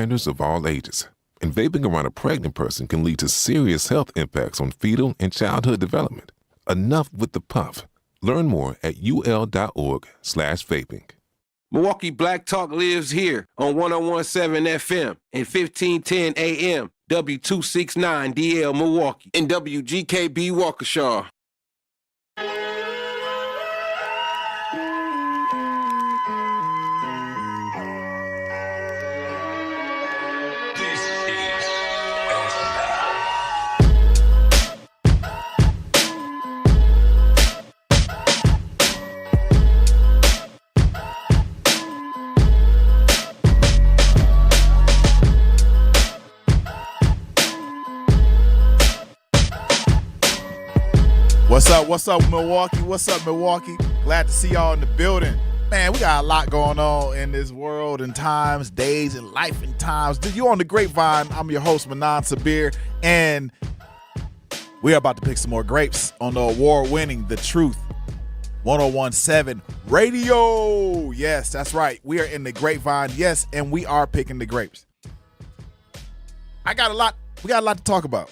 offenders of all ages. And vaping around a pregnant person can lead to serious health impacts on fetal and childhood development. Enough with the puff. Learn more at ul.org/vaping. Milwaukee Black Talk lives here on 101.7 FM and 1510 AM, W269DL Milwaukee, and WGKB Waukesha. What's up, Milwaukee? What's up, Milwaukee? Glad to see y'all in the building. Man, we got a lot going on in this world and times, days, and life and times. You on the Grapevine. I'm your host, Manan Sabir, and we are about to pick some more grapes on the award-winning The Truth 101.7 Radio. Yes, that's right. We are in the Grapevine. Yes, and we are picking the grapes. We got a lot to talk about.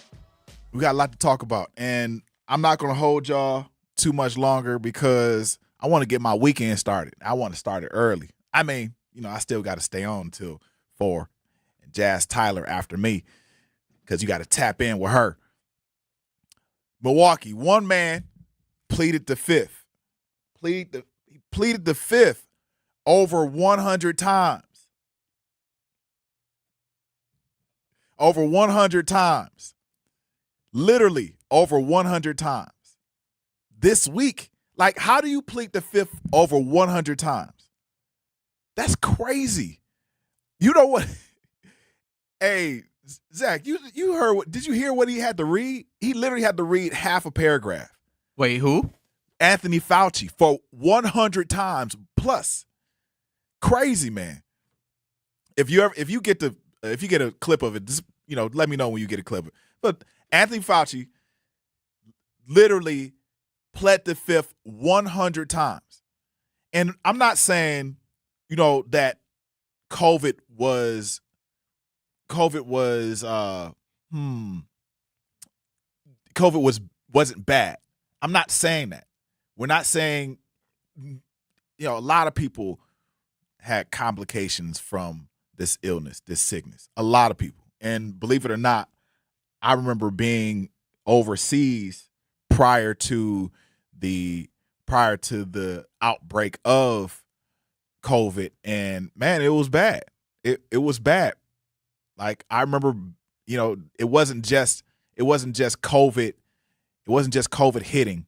And I'm not going to hold y'all too much longer because I want to get my weekend started. I want to start it early. I mean, I still got to stay on until 4 and Jazz Tyler after me because you got to tap in with her. Milwaukee, one man pleaded the fifth. He pleaded the fifth over 100 times. Over 100 times. Literally over 100 times. This week, like, how do you plead the fifth over 100 times? That's crazy. You know what? Hey, Zach, you heard what? Did you hear what he had to read? He literally had to read half a paragraph. Wait, who? Anthony Fauci for 100 times plus. Crazy, man. If you get a clip of it, just, let me know when you get a clip of it. But Anthony Fauci literally pled the fifth 100 times. And I'm not saying, that COVID wasn't bad. I'm not saying that. We're not saying, a lot of people had complications from this illness, this sickness. A lot of people. And believe it or not, I remember being overseas prior to the outbreak of COVID, and man, it was bad. It was bad. Like, I remember, it wasn't just COVID. It wasn't just COVID hitting,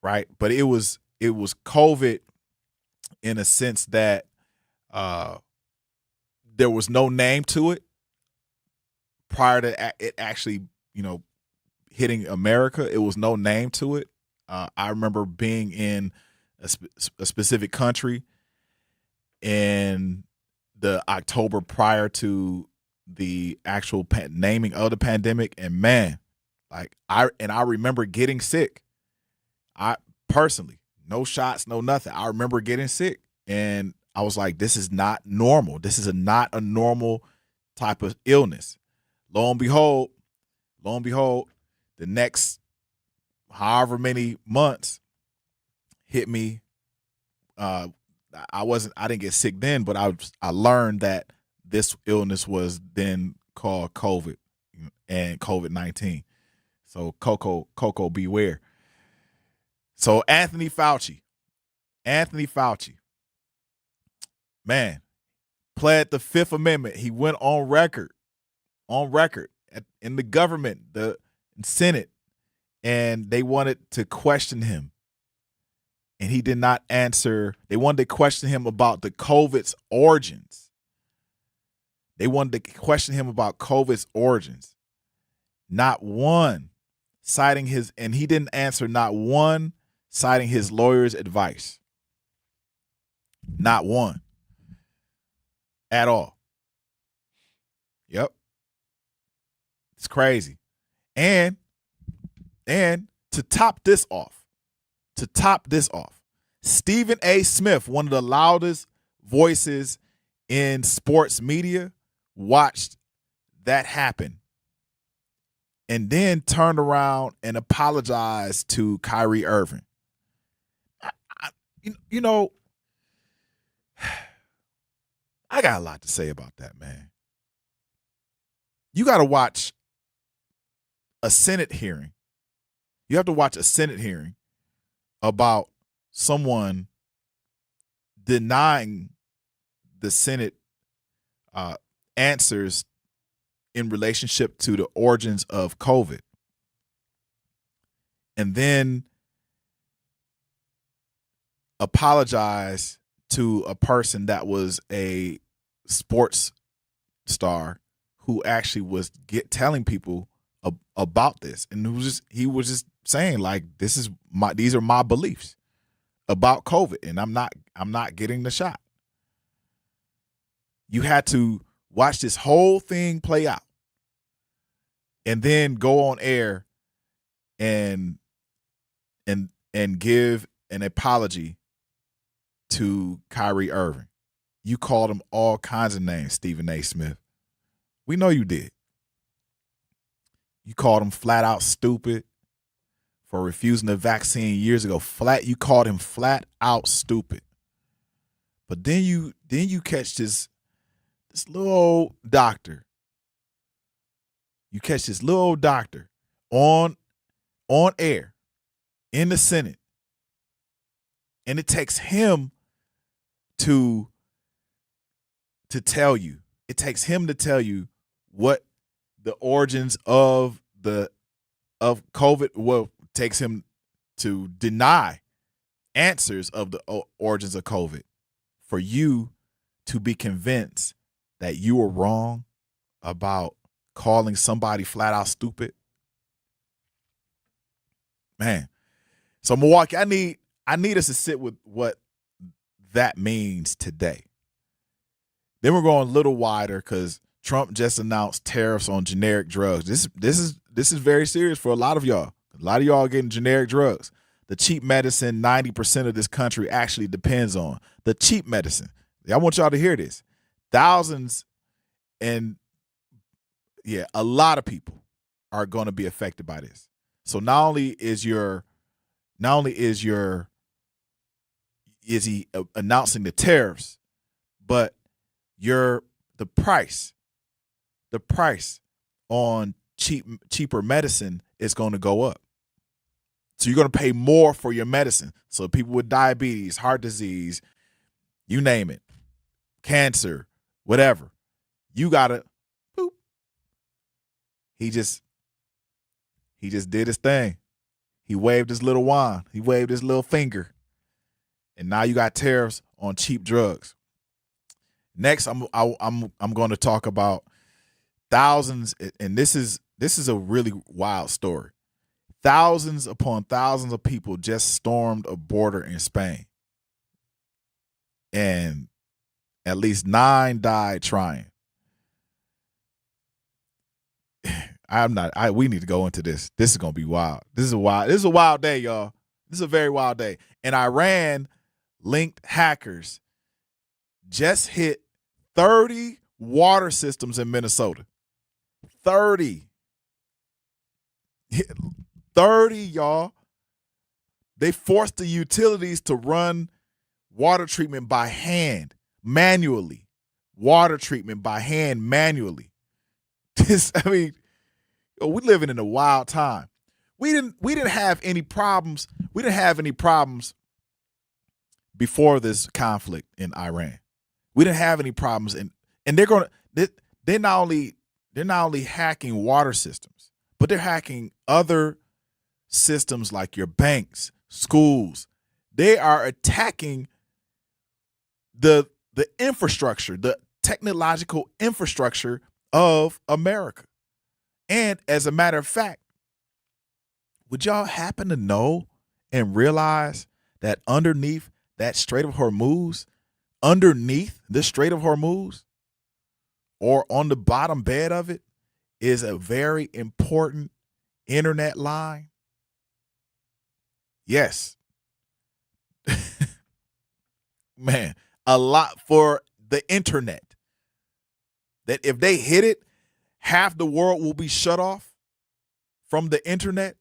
right? But it was COVID in a sense that there was no name to it prior to it actually, hitting America. It was no name to it. I remember being in a specific country in the October prior to the actual naming of the pandemic, and man, I remember getting sick. I personally, no shots, no nothing. I remember getting sick, and I was like, "This is not normal. This is not a normal type of illness." Lo and behold, the next however many months hit me. I didn't get sick then, but I learned that this illness was then called COVID and COVID-19. So Coco beware. So Anthony Fauci, man, pled the Fifth Amendment. He went on record in the government, the Senate, and they wanted to question him. And he did not answer. They wanted to question him about the COVID's origins. Not one citing and he didn't answer not one citing his lawyer's advice. Not one. At all. Yep. It's crazy. And to top this off, Stephen A. Smith, one of the loudest voices in sports media, watched that happen and then turned around and apologized to Kyrie Irving. You know, I got a lot to say about that, man. You got to watch a Senate hearing. You have to watch a Senate hearing about someone denying the Senate answers in relationship to the origins of COVID. And then apologize to a person that was a sports star who actually was telling people about this, and he was just saying, like, these are my beliefs about COVID, and I'm not getting the shot. You had to watch this whole thing play out and then go on air and give an apology to Kyrie Irving. You called him all kinds of names, Stephen A. Smith. We know you did. You called him flat out stupid for refusing the vaccine years ago. You called him flat out stupid. But then you catch this little old doctor. You catch this little old doctor on air in the Senate. And it takes him to tell you. It takes him to tell you what the origins of COVID, well, takes him to deny answers of the origins of COVID for you to be convinced that you were wrong about calling somebody flat out stupid. Man. So Milwaukee, I need us to sit with what that means today. Then we're going a little wider because Trump just announced tariffs on generic drugs. This is very serious for a lot of y'all. A lot of y'all are getting generic drugs. The cheap medicine 90% of this country actually depends on. The cheap medicine. I want y'all to hear this. Thousands and a lot of people are going to be affected by this. So not only is he announcing the tariffs, but the price on cheaper medicine is going to go up. So you're going to pay more for your medicine. So people with diabetes, heart disease, you name it, cancer, whatever, you got to boop. He just did his thing. He waved his little wand. He waved his little finger. And now you got tariffs on cheap drugs. Next, I'm going to talk about thousands, and this is a really wild story. Thousands upon thousands of people just stormed a border in Spain, and at least 9 died trying. We need to go into this. This is going to be wild. This is a wild day, y'all. This is a very wild day. And Iran linked hackers just hit 30 water systems in Minnesota. 30, y'all. They forced the utilities to run water treatment by hand, manually. Water treatment by hand, manually. We living in a wild time. We didn't have any problems. We didn't have any problems before this conflict in Iran. We didn't have any problems, and they're not only hacking water systems, but they're hacking other systems like your banks, schools. They are attacking the infrastructure, the technological infrastructure of America. And as a matter of fact, would y'all happen to know and realize that underneath that Strait of Hormuz, or on the bottom bed of it, is a very important internet line? Yes. Man, a lot for the internet. that if they hit it, half the world will be shut off from the internet.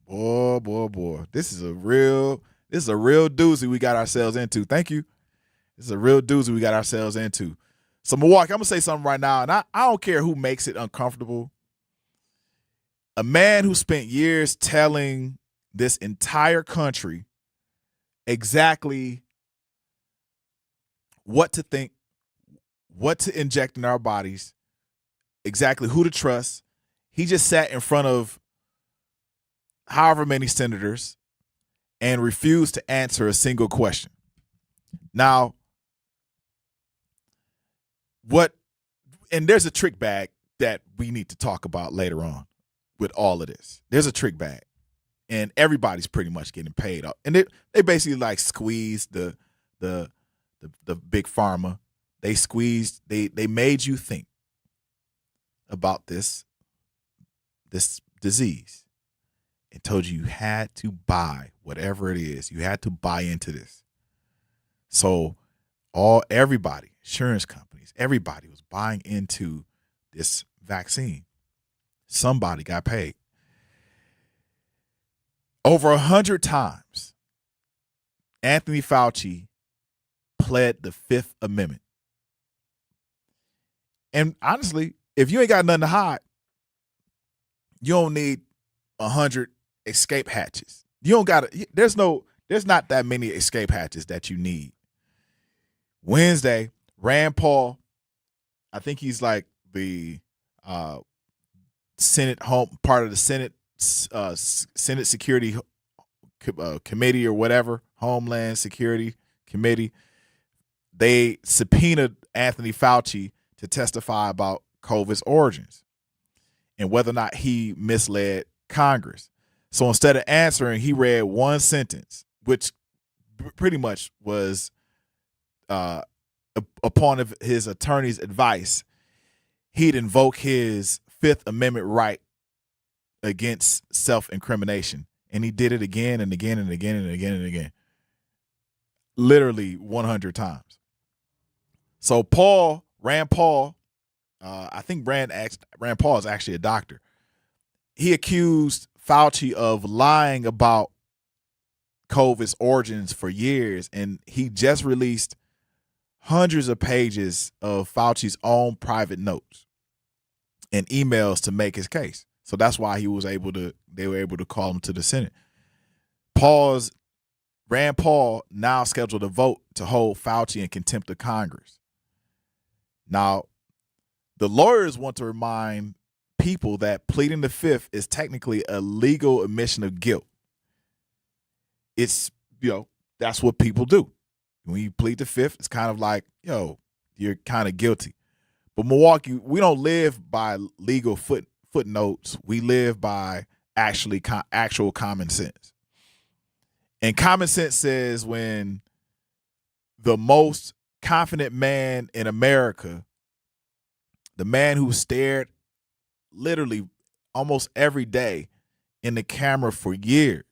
Boy. This is a real doozy we got ourselves into. Thank you. This is a real doozy we got ourselves into. So Milwaukee, I'm going to say something right now, and I don't care who makes it uncomfortable. A man who spent years telling this entire country exactly what to think, what to inject in our bodies, exactly who to trust. He just sat in front of however many senators and refused to answer a single question. Now, and there's a trick bag that we need to talk about later on with all of this. There's a trick bag, and everybody's pretty much getting paid up. And they basically like squeeze the big pharma. They squeezed, they made you think about this disease and told you had to buy whatever it is. You had to buy into this. So everybody, insurance companies, everybody was buying into this vaccine. Somebody got paid. Over 100 times, Anthony Fauci pled the Fifth Amendment. And honestly, if you ain't got nothing to hide, you don't need 100 escape hatches. You don't got to, there's not that many escape hatches that you need. Wednesday, Rand Paul, I think he's like the part of the Senate Security Committee or whatever, Homeland Security Committee. They subpoenaed Anthony Fauci to testify about COVID's origins and whether or not he misled Congress. So instead of answering, he read one sentence, which pretty much was upon his attorney's advice, he'd invoke his Fifth Amendment right against self-incrimination. And he did it again and again and again and again and again. Literally 100 times. So Rand Paul, I think Rand Paul is actually a doctor. He accused Fauci of lying about COVID's origins for years, and he just released hundreds of pages of Fauci's own private notes and emails to make his case. So that's why they were able to call him to the Senate. Rand Paul now scheduled a vote to hold Fauci in contempt of Congress. Now, the lawyers want to remind people that pleading the Fifth is technically a legal admission of guilt. It's, that's what people do. When you plead the Fifth, it's kind of like, you're kind of guilty. But Milwaukee, we don't live by legal footnotes. We live by actual common sense. And common sense says when the most confident man in America, the man who stared literally almost every day in the camera for years,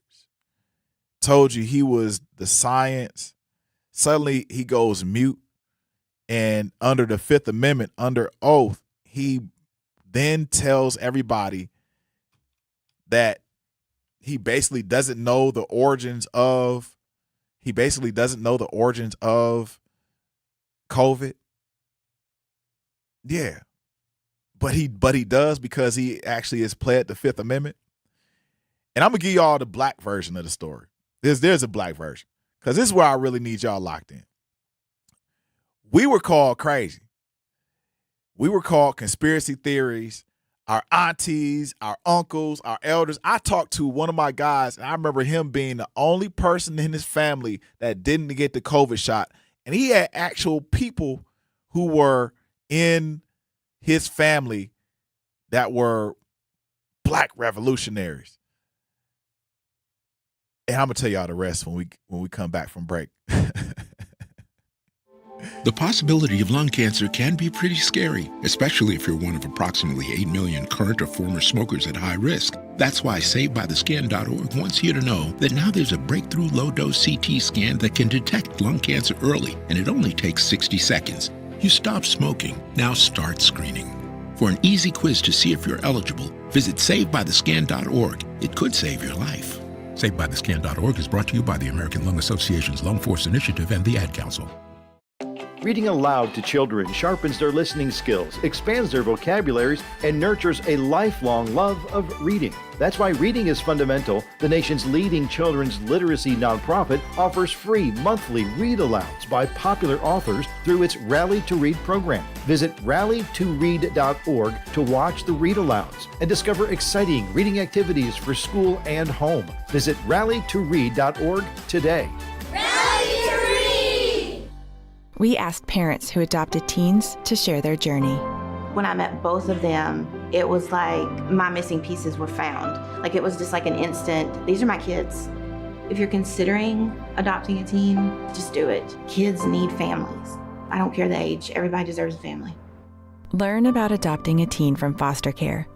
told you he was the science, suddenly he goes mute, and under the Fifth Amendment, under oath, he then tells everybody that he basically doesn't know the origins of COVID. Yeah. But he does because he actually has pled the Fifth Amendment. And I'm going to give y'all the black version of the story. There's a black version, because this is where I really need y'all locked in. We were called crazy. We were called conspiracy theories. Our aunties, our uncles, our elders. I talked to one of my guys, and I remember him being the only person in his family that didn't get the COVID shot. And he had actual people who were in his family that were black revolutionaries. And I'm going to tell y'all the rest when we come back from break. The possibility of lung cancer can be pretty scary, especially if you're one of approximately 8 million current or former smokers at high risk. That's why SaveByTheSkin.org wants you to know that now there's a breakthrough low-dose CT scan that can detect lung cancer early, and it only takes 60 seconds. You stopped smoking. Now start screening. For an easy quiz to see if you're eligible, visit SaveByTheScan.org. It could save your life. SaveByTheScan.org is brought to you by the American Lung Association's Lung Force Initiative and the Ad Council. Reading aloud to children sharpens their listening skills, expands their vocabularies, and nurtures a lifelong love of reading. That's why Reading is Fundamental, the nation's leading children's literacy nonprofit, offers free monthly read-alouds by popular authors through its Rally to Read program. Visit rallytoread.org to watch the read-alouds and discover exciting reading activities for school and home. Visit rallytoread.org today. We asked parents who adopted teens to share their journey. When I met both of them, it was like my missing pieces were found. Like it was just like an instant, these are my kids. If you're considering adopting a teen, just do it. Kids need families. I don't care the age, everybody deserves a family. Learn about adopting a teen from foster care.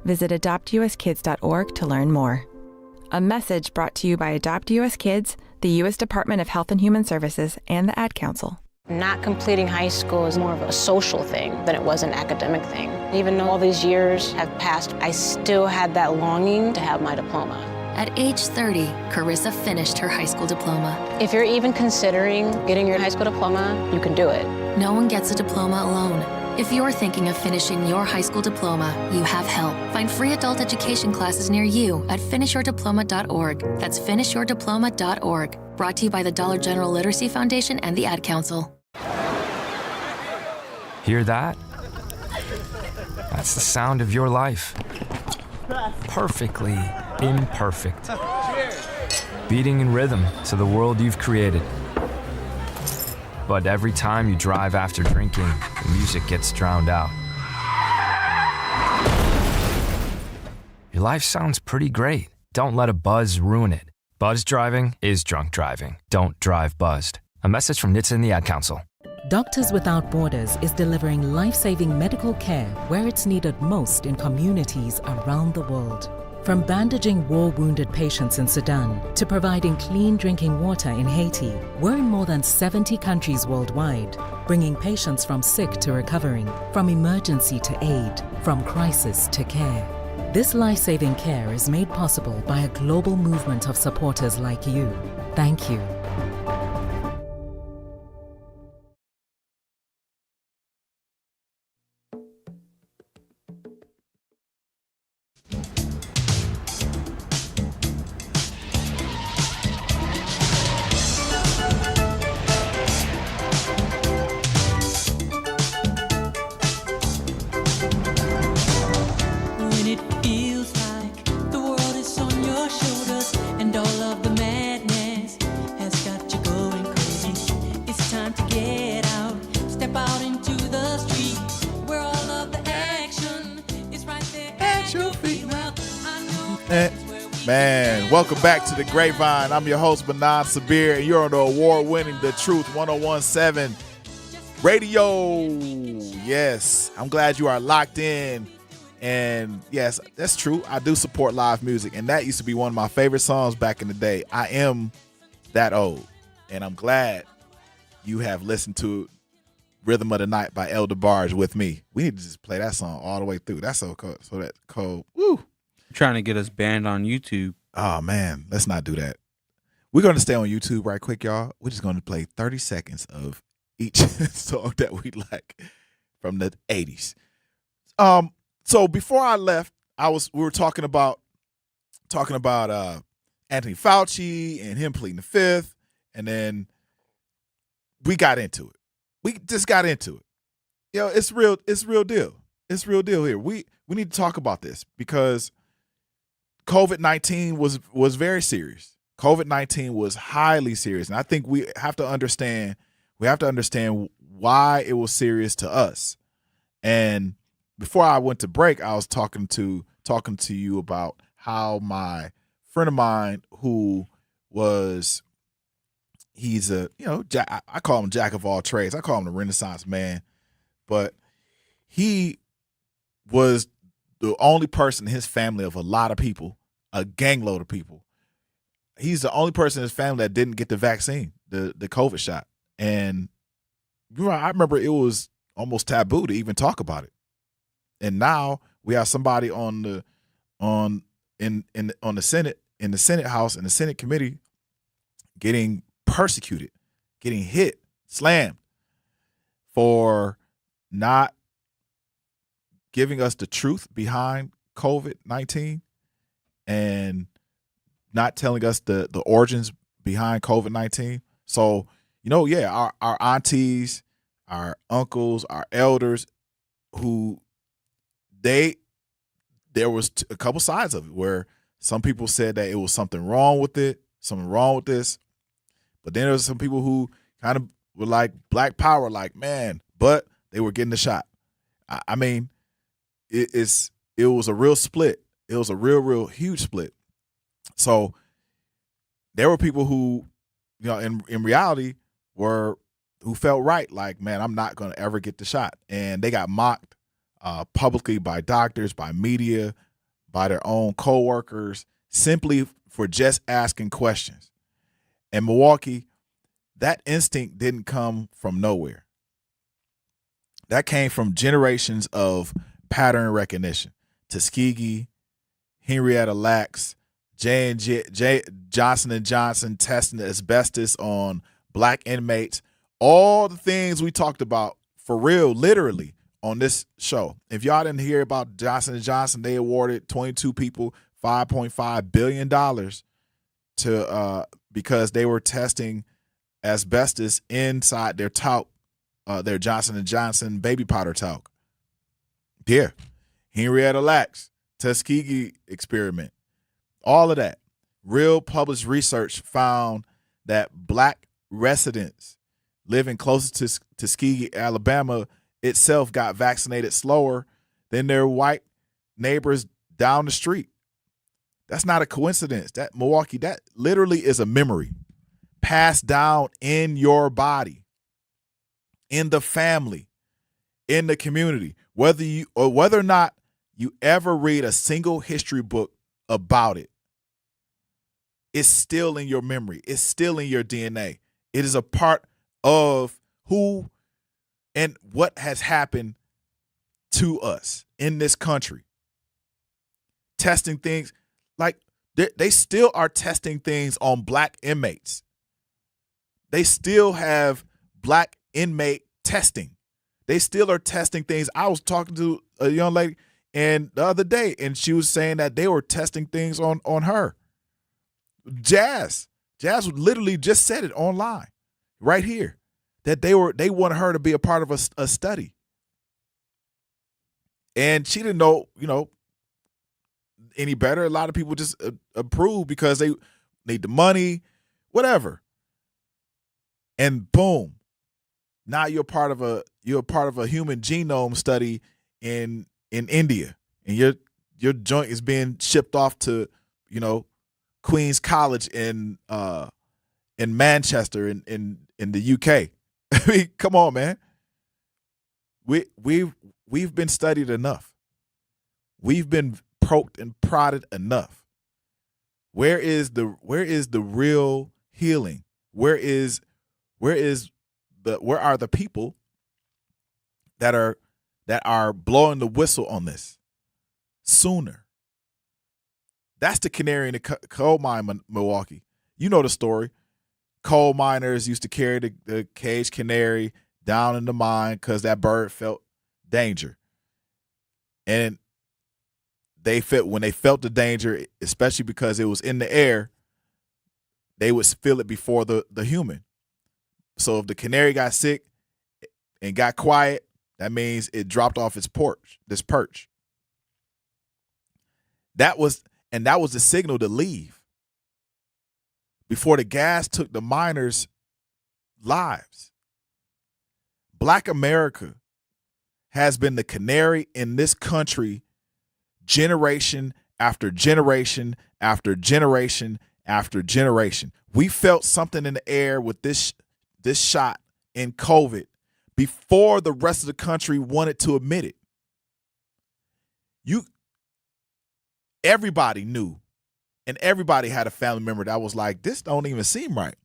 Visit adoptuskids.org to learn more. A message brought to you by Adopt US Kids, the U.S. Department of Health and Human Services, and the Ad Council. Not completing high school is more of a social thing than it was an academic thing. Even though all these years have passed, I still had that longing to have my diploma. At age 30, Carissa finished her high school diploma. If you're even considering getting your high school diploma, you can do it. No one gets a diploma alone. If you're thinking of finishing your high school diploma, you have help. Find free adult education classes near you at finishyourdiploma.org. That's finishyourdiploma.org. Brought to you by the Dollar General Literacy Foundation and the Ad Council. Hear that? That's the sound of your life. Perfectly imperfect. Beating in rhythm to the world you've created. But every time you drive after drinking, the music gets drowned out. Your life sounds pretty great. Don't let a buzz ruin it. Buzz driving is drunk driving. Don't drive buzzed. A message from NHTSA and the Ad Council. Doctors Without Borders is delivering life-saving medical care where it's needed most in communities around the world. From bandaging war-wounded patients in Sudan to providing clean drinking water in Haiti, we're in more than 70 countries worldwide, bringing patients from sick to recovering, from emergency to aid, from crisis to care. This life-saving care is made possible by a global movement of supporters like you. Thank you. Man, welcome back to the Grapevine. I'm your host, Benan Sabir, and you're on the award-winning The Truth 1017 Radio. Yes, I'm glad you are locked in. And yes, that's true. I do support live music, and that used to be one of my favorite songs back in the day. I am that old, and I'm glad you have listened to Rhythm of the Night by El DeBarge with me. We need to just play that song all the way through. That's so cool. So that cold. Woo. Trying to get us banned on YouTube. Oh man, let's not do that. We're going to stay on YouTube right quick, y'all. We're just going to play 30 seconds of each song that we like from the 80s. So before I left, we were talking about Anthony Fauci and him pleading the fifth, and then we got into it. We just got into it. Yo, it's real deal. It's real deal here. We need to talk about this because COVID-19 was very serious. COVID-19 was highly serious. And I think we have to understand why it was serious to us. And before I went to break, I was talking to you about how my friend of mine he's a, I call him Jack of all trades. I call him the Renaissance man, but he was the only person in his family of a lot of people, a gangload of people. He's the only person in his family that didn't get the vaccine, the COVID shot. And, I remember it was almost taboo to even talk about it. And now we have somebody on the Senate, in the Senate House, in the Senate committee, getting persecuted, getting hit, slammed for not giving us the truth behind COVID-19 and not telling us the origins behind COVID-19. So, our aunties, our uncles, our elders, who there was a couple sides of it where some people said that it was something wrong with this. But then there was some people who kind of were like Black Power, like, man, but they were getting the shot. I mean, it was a real split. It was a real huge split. So there were people who, in reality who felt right, like, man, I'm not going to ever get the shot. And they got mocked publicly by doctors, by media, by their own coworkers, simply for just asking questions. In Milwaukee, that instinct didn't come from nowhere. That came from generations of pattern recognition. Tuskegee, Henrietta Lacks, J&J, Johnson & Johnson testing asbestos on Black inmates, all the things we talked about for real, literally, on this show. If y'all didn't hear about Johnson & Johnson, they awarded 22 people $5.5 billion because they were testing asbestos inside their talc, their Johnson & Johnson baby powder talc. Yeah. Henrietta Lacks, Tuskegee experiment, all of that. Real published research found that Black residents living closer to Tuskegee, Alabama, itself got vaccinated slower than their white neighbors down the street. That's not a coincidence. That Milwaukee, that literally is a memory passed down in your body, in the family, in the community. Whether or not you ever read a single history book about it, it's still in your memory. It's still in your DNA. It is a part of who and what has happened to us in this country. Testing things, like they still are testing things on Black inmates. They still have Black inmate testing. They still are testing things. I was talking to a young lady and the other day, and she was saying that they were testing things on her. Jazz literally just said it online, right here, that they wanted her to be a part of a study. And she didn't know, any better. A lot of people just approve because they need the money, whatever. And boom, now you're part of a human genome study in India, and your joint is being shipped off to, Queen's College in Manchester in the UK. I mean, come on, man. We've been studied enough. We've been poked and prodded enough. Where is the real healing? Where are the people that are blowing the whistle on this sooner? That's the canary in the coal mine, Milwaukee. You know the story. Coal miners used to carry the caged canary down in the mine because that bird felt danger. And when they felt the danger, especially because it was in the air, they would feel it before the human. So if the canary got sick and got quiet, that means it dropped off its perch. That was the signal to leave before the gas took the miners' lives. Black America has been the canary in this country generation after generation after generation after generation. We felt something in the air with this shot in COVID before the rest of the country wanted to admit it. Everybody knew, and everybody had a family member that was like, this don't even seem right.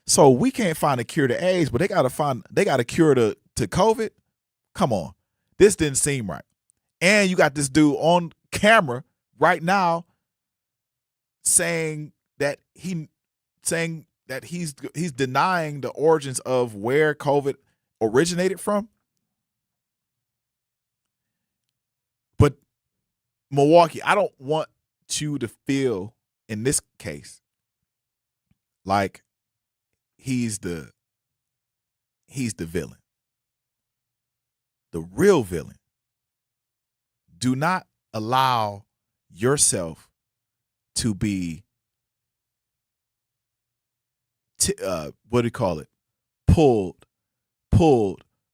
So we can't find a cure to AIDS, but they got a cure to COVID. Come on. This didn't seem right. And you got this dude on camera right now saying that he's denying the origins of where COVID originated from. But Milwaukee, I don't want you to feel in this case like he's the villain. The real villain. Do not allow yourself to be pulled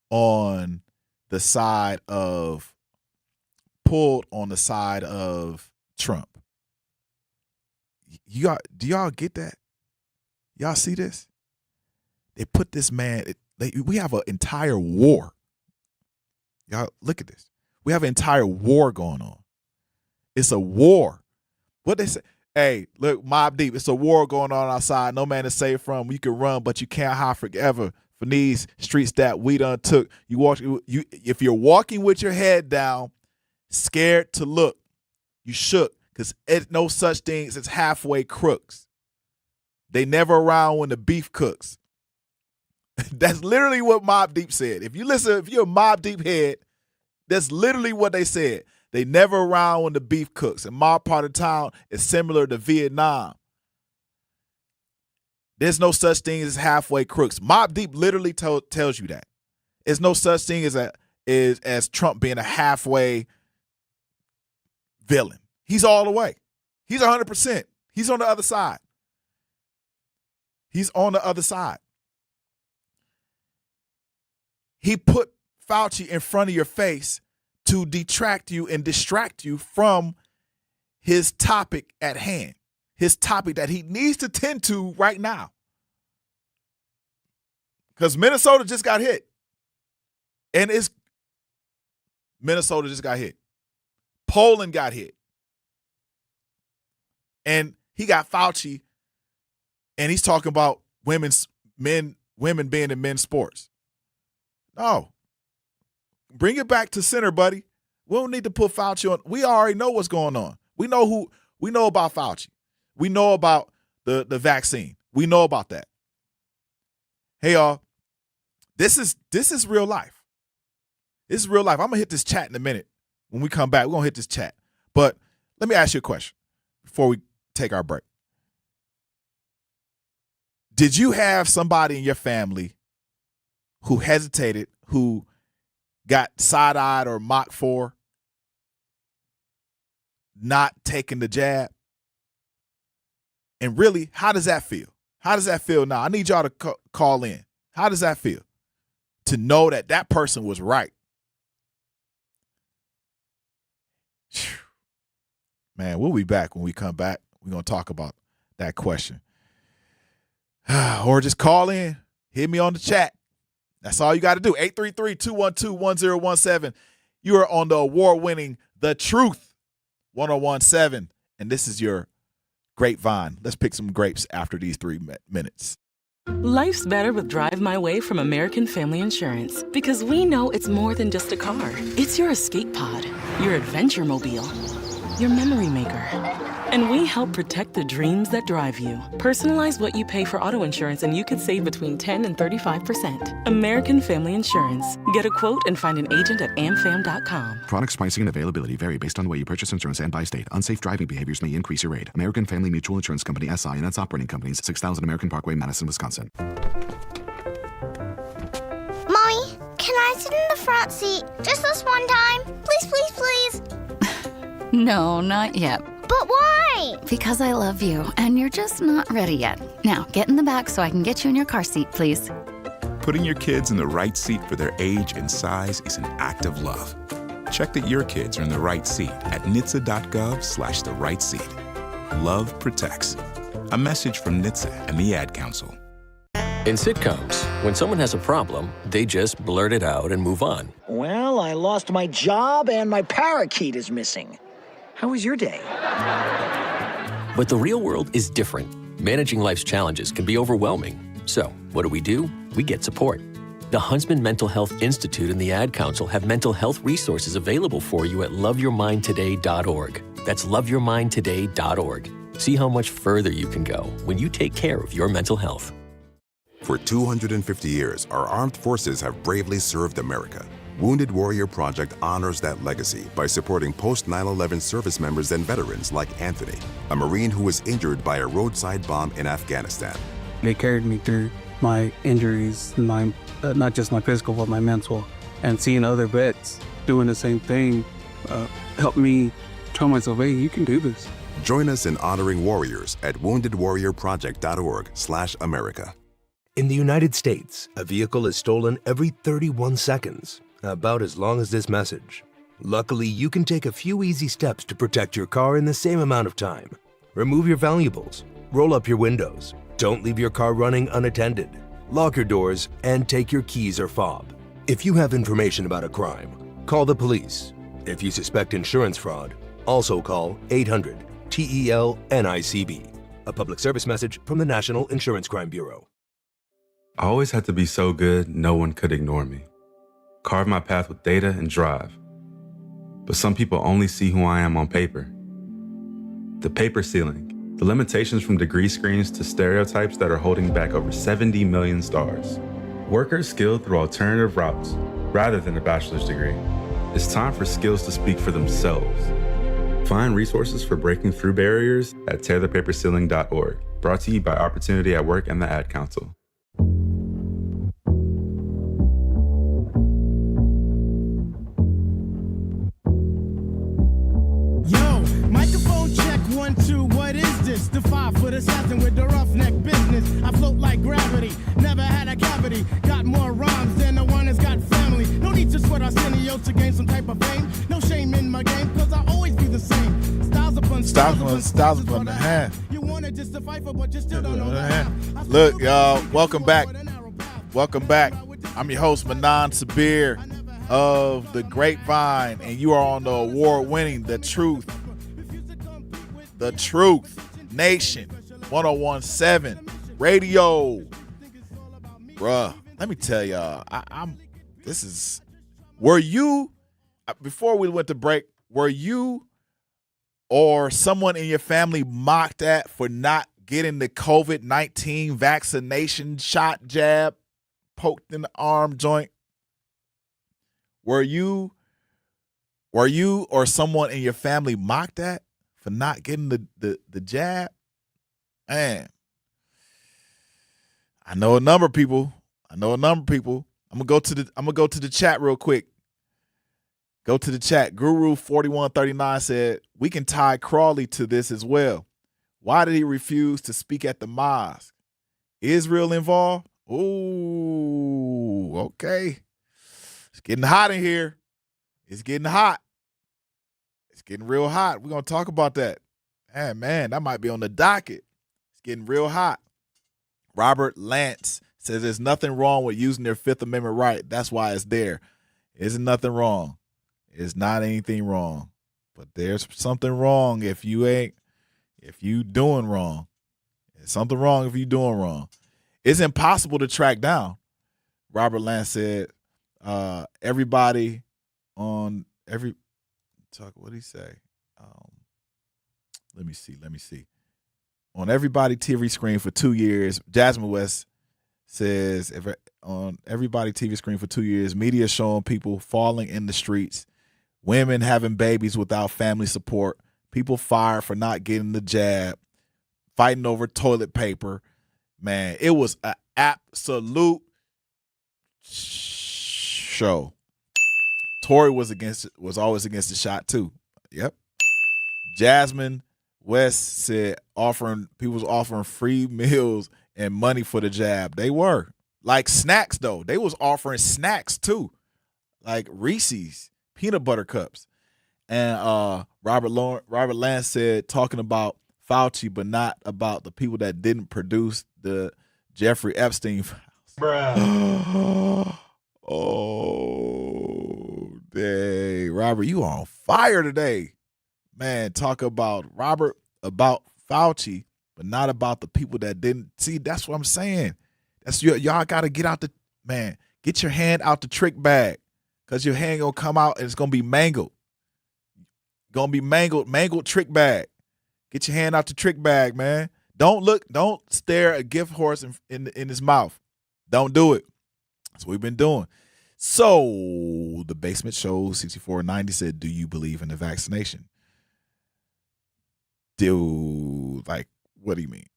on the side of Trump. Do y'all get that? Y'all see this? They put this man, we have an entire war. Y'all look at this. We have an entire war going on. It's a war. What they say? Hey, look, Mobb Deep, it's a war going on outside. No man is safe from. You can run, but you can't hide forever from these streets that we done took. If you're walking with your head down, scared to look, you shook, because it's no such things as halfway crooks. They never around when the beef cooks. That's literally what Mobb Deep said. If you're a Mobb Deep head, that's literally what they said. They never around when the beef cooks. And my part of town is similar to Vietnam. There's no such thing as halfway crooks. Mobb Deep literally tells you that. There's no such thing as Trump being a halfway villain. He's all the way. He's 100%. He's on the other side. He's on the other side. He put Fauci in front of your face to detract you and distract you from his topic at hand, his topic that he needs to tend to right now. Because Minnesota just got hit. Minnesota just got hit. Poland got hit. And he got Fauci, and he's talking about women being in men's sports. No. Bring it back to center, buddy. We don't need to put Fauci on. We already know what's going on. We know about Fauci. We know about the vaccine. We know about that. Hey, y'all. This is real life. This is real life. I'm going to hit this chat in a minute. When we come back, we're going to hit this chat. But let me ask you a question before we take our break. Did you have somebody in your family who hesitated, who got side-eyed or mocked for not taking the jab? And really, how does that feel? How does that feel now? I need y'all to call in. How does that feel? To know that that person was right. Man, we'll be back. When we come back, we're going to talk about that question. Or just call in. Hit me on the chat. That's all you got to do. 833-212-1017. You are on the award-winning The Truth 1017. And this is your Grapevine. Let's pick some grapes after these 3 minutes. Life's better with Drive My Way from American Family Insurance. Because we know it's more than just a car. It's your escape pod, your adventure mobile, your memory maker. And we help protect the dreams that drive you. Personalize what you pay for auto insurance and you could save between 10 and 35%. American Family Insurance. Get a quote and find an agent at amfam.com. Products, pricing, and availability vary based on the way you purchase insurance and by state. Unsafe driving behaviors may increase your rate. American Family Mutual Insurance Company, SI, and its operating companies, 6000 American Parkway, Madison, Wisconsin. Mommy, can I sit in the front seat just this one time? Please, please, please. No, not yet. But why? Because I love you, and you're just not ready yet. Now, get in the back so I can get you in your car seat, please. Putting your kids in the right seat for their age and size is an act of love. Check that your kids are in the right seat at NHTSA.gov/the right seat. Love protects. A message from NHTSA and the Ad Council. In sitcoms, when someone has a problem, they just blurt it out and move on. Well, I lost my job and my parakeet is missing. How was your day? But the real world is different. Managing life's challenges can be overwhelming. So, what do? We get support. The Huntsman Mental Health Institute and the Ad Council have mental health resources available for you at loveyourmindtoday.org. That's loveyourmindtoday.org. See how much further you can go when you take care of your mental health. For 250 years, our armed forces have bravely served America. Wounded Warrior Project honors that legacy by supporting post-9/11 service members and veterans like Anthony, a Marine who was injured by a roadside bomb in Afghanistan. They carried me through my injuries, not just my physical, but my mental. And seeing other vets doing the same thing helped me tell myself, hey, you can do this. Join us in honoring warriors at woundedwarriorproject.org/America. In the United States, a vehicle is stolen every 31 seconds, about as long as this message. Luckily, you can take a few easy steps to protect your car in the same amount of time. Remove your valuables, roll up your windows, don't leave your car running unattended, lock your doors, and take your keys or fob. If you have information about a crime, call the police. If you suspect insurance fraud, also call 800-TEL-NICB. A public service message from the National Insurance Crime Bureau. I always had to be so good, no one could ignore me. Carve my path with data and drive. But some people only see who I am on paper. The paper ceiling, the limitations from degree screens to stereotypes that are holding back over 70 million stars. Workers skilled through alternative routes, rather than a bachelor's degree. It's time for skills to speak for themselves. Find resources for breaking through barriers at tearthepaperceiling.org. Brought to you by Opportunity at Work and the Ad Council. Microphone check, 1, 2, what is this? The 5-foot assassin with the roughneck business. I float like gravity, never had a cavity. Got more rhymes than the one that's got family. No need to sweat Arsenio to gain some type of fame. No shame in my game, cause I always be the same. Styles upon the half. You wanted just to fight for, but you still don't know the half. Look, y'all, welcome back. Welcome back. I'm your host, Manan Sabir of the Grapevine, and you are on the award-winning The Truth Nation 1017 Radio. Bruh, let me tell y'all, before we went to break, were you or someone in your family mocked at for not getting the COVID-19 vaccination shot, jab, poked in the arm joint? Were you or someone in your family mocked at for not getting the jab? Man, I know a number of people. I'm gonna go to the chat real quick. Go to the chat. Guru4139 said, we can tie Crawley to this as well. Why did he refuse to speak at the mosque? Israel involved? Ooh, okay. It's getting hot in here. It's getting hot. It's getting real hot. We're going to talk about that. Man, that might be on the docket. It's getting real hot. Robert Lance says there's nothing wrong with using their Fifth Amendment right. That's why it's there. Isn't nothing wrong. It's not anything wrong. But there's something wrong if you doing wrong. There's something wrong if you doing wrong. It's impossible to track down. Robert Lance said, everybody on every talk, what did he say? Let me see. On everybody TV screen for 2 years, Jasmine West says, on everybody TV screen for 2 years, media showing people falling in the streets, women having babies without family support, people fired for not getting the jab, fighting over toilet paper. Man, it was an absolute show. Tory was always against the shot too. Yep. Jasmine West said people was offering free meals and money for the jab. They were. Like snacks though. They was offering snacks too. Like Reese's peanut butter cups. And Robert Lance said talking about Fauci, but not about the people that didn't produce the Jeffrey Epstein files. Bruh. Oh, dang. Robert, you on fire today. Man, talk about Fauci, but not about the people that didn't. See, that's what I'm saying. That's y'all got to get out get your hand out the trick bag, because your hand gonna come out and it's gonna be mangled. Gonna be mangled trick bag. Get your hand out the trick bag, man. Don't stare a gift horse in his mouth. Don't do it. That's what we've been doing. So the Basement Show 6490 said, "Do you believe in the vaccination?" Dude, like, what do you mean?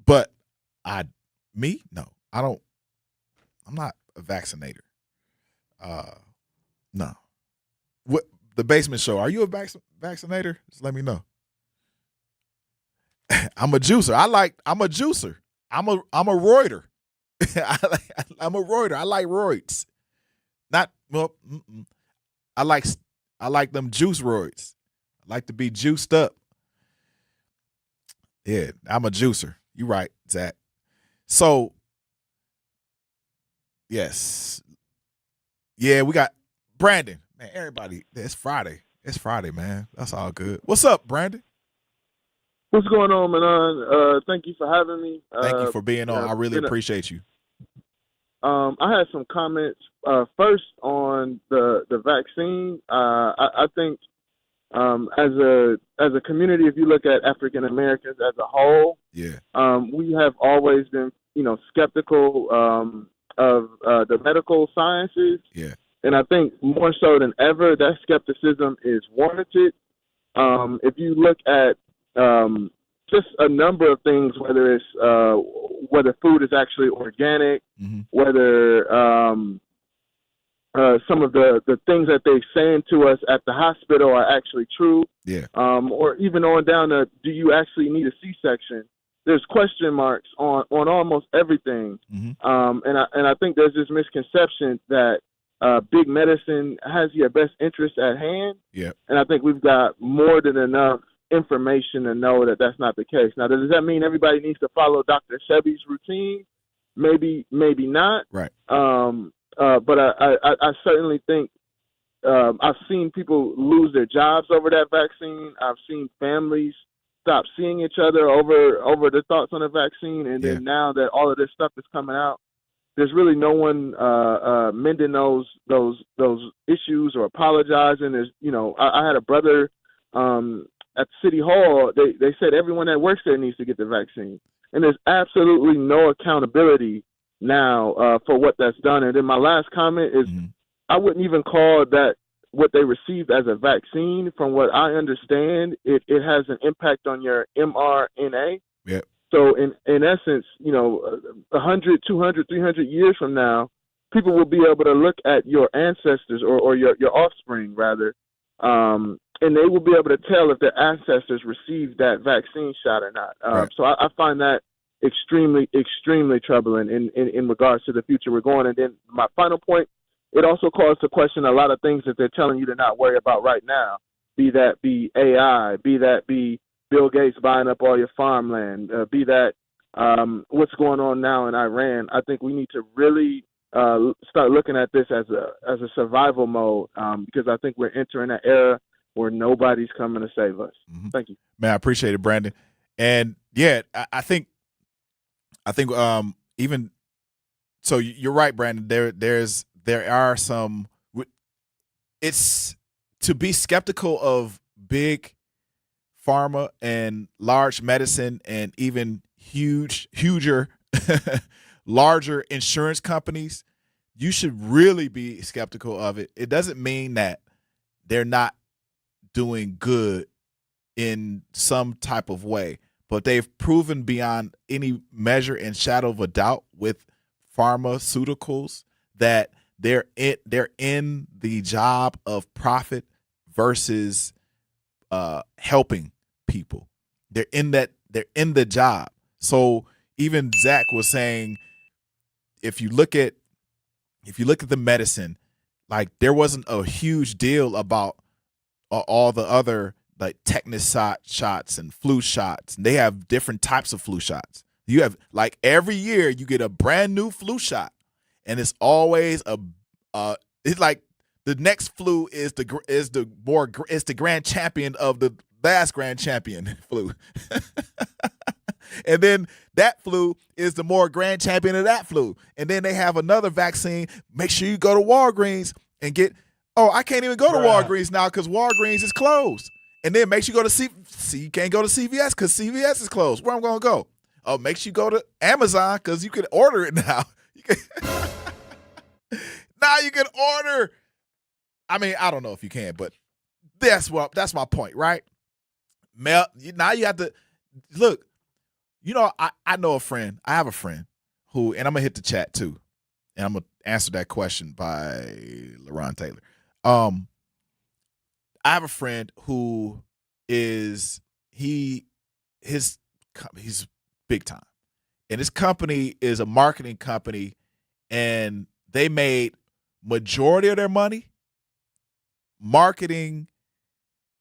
But no, I don't. I'm not a vaccinator. No. What the Basement Show? Are you a vaccinator? Just let me know. I'm a juicer. I'm a juicer. I'm a roider. I'm a roider. I like roids. I like them juice roids. I like to be juiced up. Yeah, I'm a juicer. You right, Zach. So, yes. Yeah, we got Brandon. Man, everybody, it's Friday. It's Friday, man. That's all good. What's up, Brandon? What's going on, Manon? Thank you for having me. Thank you for being on. I really appreciate you. I had some comments. First, on the vaccine. I think as a community, if you look at African Americans as a whole, we have always been, skeptical of the medical sciences. Yeah. And I think more so than ever, that skepticism is warranted. If you look at just a number of things, whether it's whether food is actually organic, whether some of the things that they're saying to us at the hospital are actually true, or even on down to, do you actually need a C-section? There's question marks on almost everything, and I think there's this misconception that big medicine has your best interest at hand, and I think we've got more than enough information to know that that's not the case. Now, does that mean everybody needs to follow Dr. Sebi's routine? Maybe not. Right. But I certainly think I've seen people lose their jobs over that vaccine. I've seen families stop seeing each other over the thoughts on the vaccine, and then now that all of this stuff is coming out, there's really no one mending those issues or apologizing. There's, I had a brother at City Hall. They said everyone that works there needs to get the vaccine, and there's absolutely no accountability now for what that's done. And then my last comment is, I wouldn't even call that what they received as a vaccine. From what I understand, it has an impact on your mRNA. Yep. So in essence, 100, 200, 300 years from now, people will be able to look at your ancestors or your offspring rather, and they will be able to tell if their ancestors received that vaccine shot or not. Right. So I find that extremely, extremely troubling in regards to the future we're going. And then my final point, it also calls to question a lot of things that they're telling you to not worry about right now, be that be AI, be that be Bill Gates buying up all your farmland, be that what's going on now in Iran. I think we need to really start looking at this as a survival mode, because I think we're entering an era where nobody's coming to save us. Thank you. Man, I appreciate it, Brandon. And yeah, I think even so, you're right, Brandon. There are some. It's to be skeptical of big pharma and large medicine and even huger, larger insurance companies. You should really be skeptical of it. It doesn't mean that they're not doing good in some type of way, but they've proven beyond any measure and shadow of a doubt with pharmaceuticals that they're in the job of profit versus helping people. They're in the job. So even Zach was saying, if you look at the medicine, like there wasn't a huge deal about all the other like tetanus shots and flu shots. And they have different types of flu shots. You have like every year you get a brand new flu shot, and it's always it's like the next flu is the grand champion of the last grand champion flu. And then that flu is the more grand champion of that flu. And then they have another vaccine. Make sure you go to Walgreens and get, oh, I can't even go to Walgreens now because Walgreens is closed. And then make sure you go to you can't go to CVS because CVS is closed. Where I'm going to go? Oh, make sure you go to Amazon because you can order it now. Now you can order. I mean, I don't know if you can, but that's my point, right? Now you have to look. You know, I know a friend. I have a friend who, and I'm gonna hit the chat too, and I'm gonna answer that question by LaRon Taylor. I have a friend who he's big time, and his company is a marketing company, and they made majority of their money marketing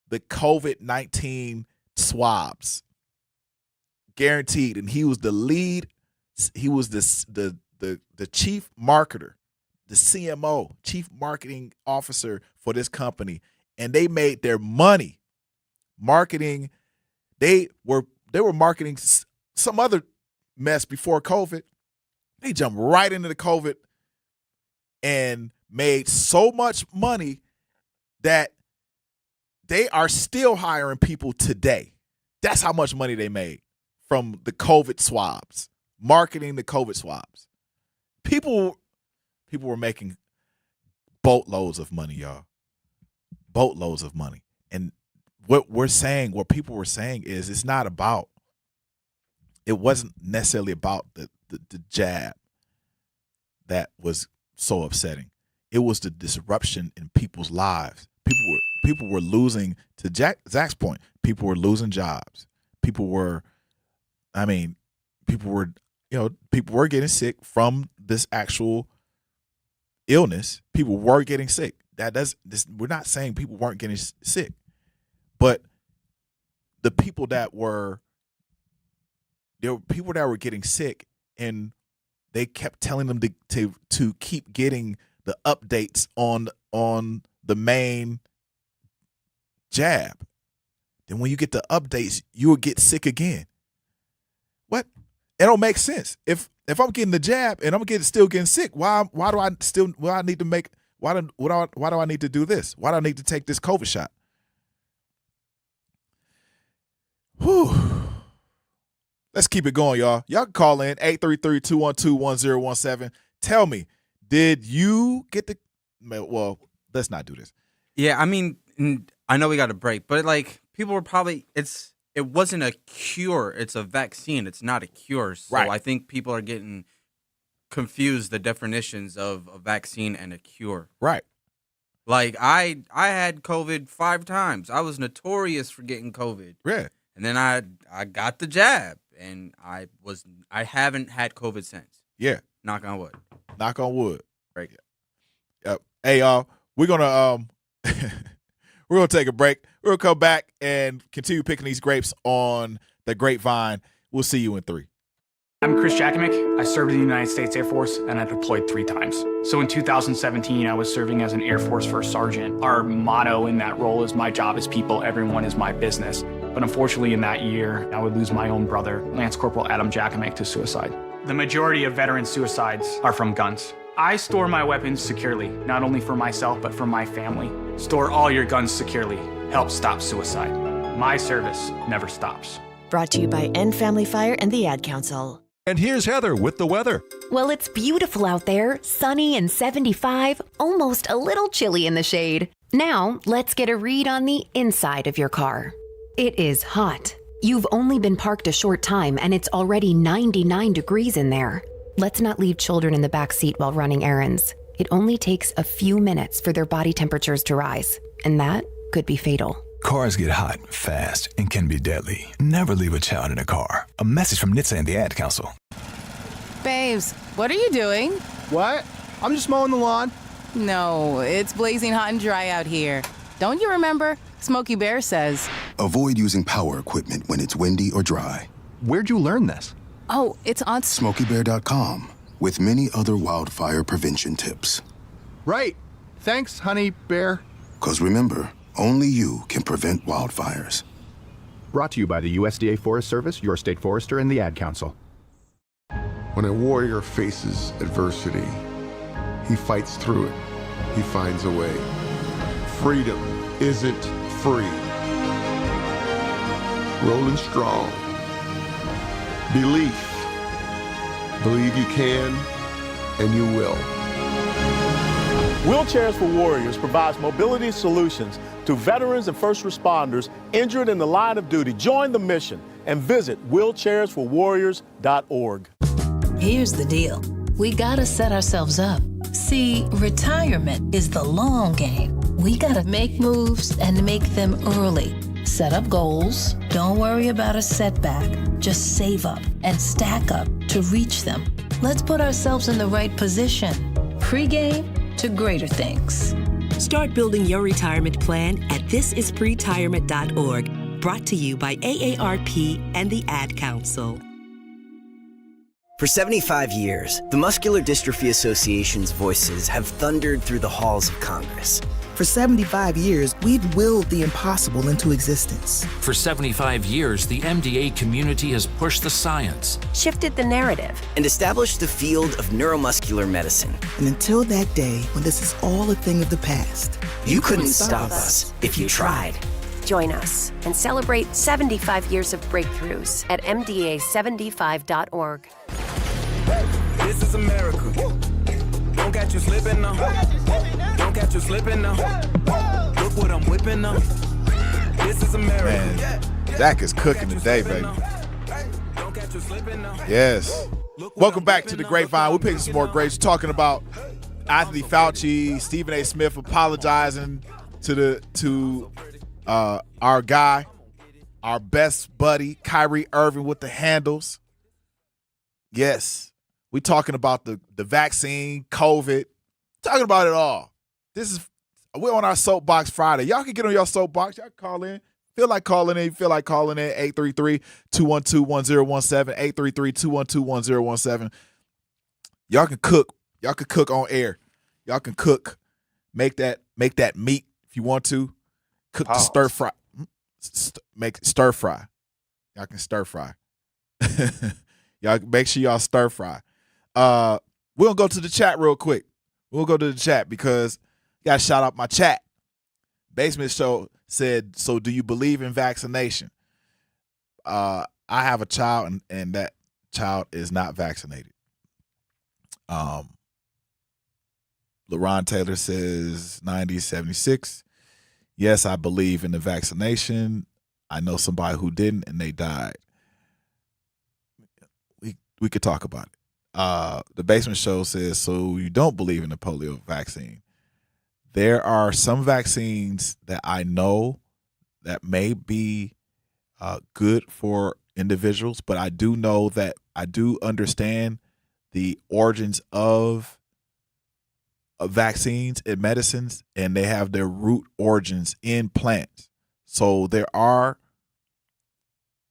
the COVID-19 swabs, guaranteed. And he was the lead. He was the chief marketer, the CMO, chief marketing officer for this company, and they made their money marketing. They were marketing some other mess before COVID. They jumped right into the COVID and made so much money that they are still hiring people today. That's how much money they made from the COVID swabs, marketing the COVID swabs. People were making boatloads of money, y'all. Boatloads of money. And what people were saying is it wasn't necessarily about the jab that was so upsetting. It was the disruption in people's lives. People were losing, to Zach's point, people were losing jobs. People were getting sick from this actual illness. People were getting sick. We're not saying people weren't getting sick, but the people that were getting sick, and they kept telling them to keep getting the updates on the main jab. Then when you get the updates, you will get sick again. What? It don't make sense. If I'm getting the jab and I'm still getting sick, why do I need to do this? Why do I need to take this COVID shot? Whew. Let's keep it going, y'all. Y'all can call in 833-212-1017. Tell me, did you get the? Well, let's not do this. Yeah, I mean, I know we got a break, but like people were probably it wasn't a cure. It's a vaccine. It's not a cure. So right. I think people are getting confused the definitions of a vaccine and a cure. Right. Like I had COVID 5 times. I was notorious for getting COVID. Yeah. And then I got the jab, and I haven't had COVID since. Yeah. Knock on wood. Knock on wood. Right. Yep. Hey, y'all, we're gonna take a break. We're gonna come back and continue picking these grapes on the Grapevine. We'll see you in 3. I'm Chris Jakovic. I served in the United States Air Force, and I deployed 3 times. So in 2017, I was serving as an Air Force First Sergeant. Our motto in that role is, "My job is people, everyone is my business." But unfortunately, in that year, I would lose my own brother, Lance Corporal Adam Jakovic, to suicide. The majority of veteran suicides are from guns. I store my weapons securely, not only for myself, but for my family. Store all your guns securely. Help stop suicide. My service never stops. Brought to you by End Family Fire and the Ad Council. And here's Heather with the weather. Well, it's beautiful out there, sunny and 75, almost a little chilly in the shade. Now, let's get a read on the inside of your car. It is hot. You've only been parked a short time and it's already 99 degrees in there. Let's not leave children in the back seat while running errands. It only takes a few minutes for their body temperatures to rise, and that could be fatal. Cars get hot, fast, and can be deadly. Never leave a child in a car. A message from NHTSA and the Ad Council. Babes, what are you doing? What? I'm just mowing the lawn. No, it's blazing hot and dry out here. Don't you remember? Smokey Bear says. Avoid using power equipment when it's windy or dry. Where'd you learn this? Oh, it's on SmokeyBear.com with many other wildfire prevention tips. Right. Thanks, honey bear. 'Cause remember, only you can prevent wildfires. Brought to you by the USDA Forest Service, your state forester, and the Ad Council. When a warrior faces adversity, he fights through it. He finds a way. Freedom isn't free. Rolling strong. Belief. Believe you can, and you will. Wheelchairs for Warriors provides mobility solutions to veterans and first responders injured in the line of duty. Join the mission and visit wheelchairsforwarriors.org. Here's the deal. We gotta set ourselves up. See, retirement is the long game. We gotta make moves and make them early. Set up goals. Don't worry about a setback. Just save up and stack up to reach them. Let's put ourselves in the right position. Pre-game to greater things. Start building your retirement plan at thisispretirement.org. Brought to you by AARP and the Ad Council. For 75 years, the Muscular Dystrophy Association's voices have thundered through the halls of Congress. For 75 years, we've willed the impossible into existence. For 75 years, the MDA community has pushed the science, shifted the narrative, and established the field of neuromuscular medicine. And until that day, when this is all a thing of the past, you couldn't stop us if you tried. Join us and celebrate 75 years of breakthroughs at MDA75.org. This is America. Don't catch you slipping now. Don't catch you slipping now. Look what I'm whipping now. This is America. Man, Zach is cooking today, baby. Yes. Welcome back to the Grapevine. We're picking some more grapes, talking about Anthony Fauci, Stephen A. Smith apologizing to our guy, our best buddy, Kyrie Irving with the handles. Yes. We talking about the vaccine, COVID, talking about it all. We're on our Soapbox Friday. Y'all can get on your soapbox. Y'all can call in. Feel like calling in, 833-212-1017, 833-212-1017. Y'all can cook. Y'all can cook on air. Y'all can cook. Make that meat if you want to. Cook the stir fry. Make stir fry. Y'all can stir fry. Y'all make sure y'all stir fry. We're going to go to the chat real quick. We'll go to the chat because you got to shout out my chat. Basement Show said, so do you believe in vaccination? I have a child, and that child is not vaccinated. LaRon Taylor says 9076. Yes, I believe in the vaccination. I know somebody who didn't, and they died. We could talk about it. The Basement Show says, so you don't believe in the polio vaccine. There are some vaccines that I know that may be good for individuals, but I do know that I do understand the origins of vaccines and medicines, and they have their root origins in plants. So there are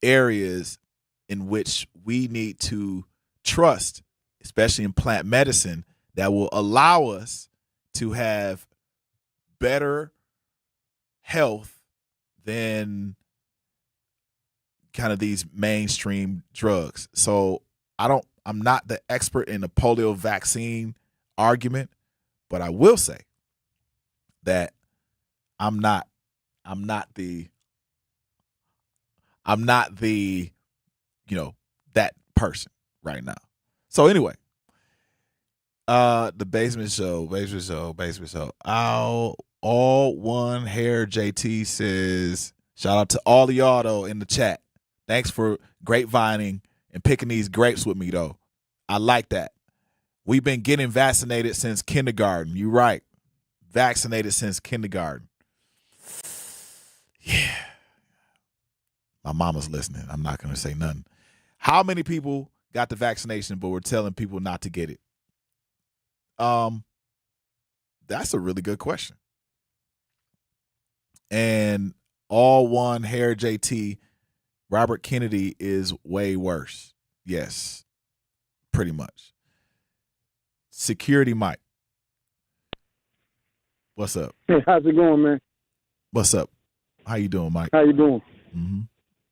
areas in which we need to trust, especially in plant medicine, that will allow us to have better health than kind of these mainstream drugs. So I'm not the expert in the polio vaccine argument, but I will say that I'm not the that person right now. So anyway, the Basement Show. All one hair JT says, shout out to all of y'all though in the chat. Thanks for grapevining and picking these grapes with me though. I like that. We've been getting vaccinated since kindergarten. You're right. Vaccinated since kindergarten. Yeah. My mama's listening. I'm not going to say nothing. How many people got the vaccination but we're telling people not to get it? That's a really good question. And all one hair JT, Robert Kennedy is way worse. Yes, pretty much. Security Mike. What's up? Hey, how's it going, man? What's up? How you doing, Mike? How you doing? Mm-hmm.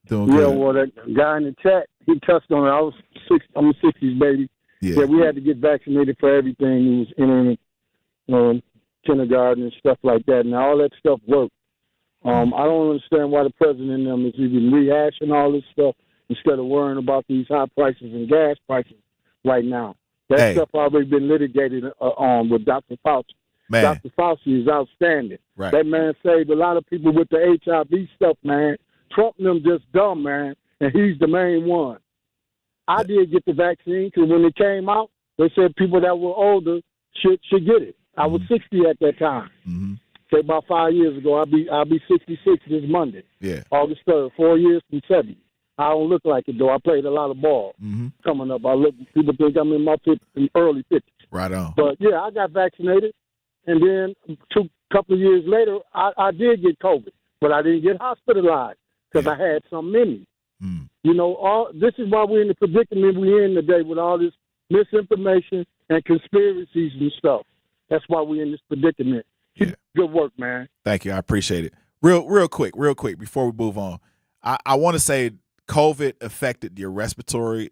Doing yeah, good. well, that guy in the chat, he touched on it. I'm a 60s baby. Yeah. We had to get vaccinated for everything. He was entering kindergarten and stuff like that, and all that stuff worked. I don't understand why the president and them is even rehashing all this stuff instead of worrying about these high prices and gas prices right now. That stuff already been litigated on with Dr. Fauci. Man. Dr. Fauci is outstanding. Right. That man saved a lot of people with the HIV stuff, man. Trump and them just dumb, man, and he's the main one. I did get the vaccine because when it came out, they said people that were older should get it. I was 60 at that time. Say about 5 years ago, I'll be 66 this Monday. Yeah. August 3rd, 4 years from 70. I don't look like it though. I played a lot of ball coming up. People think I'm in my early 50s. Right on. But yeah, I got vaccinated, and then couple of years later, I did get COVID, but I didn't get hospitalized because I had something in me. You know, this is why we're in the predicament we're in today with all this misinformation and conspiracies and stuff. That's why we're in this predicament. Good work, man. Thank you. I appreciate it. Real quick, before we move on, I want to say COVID affected your respiratory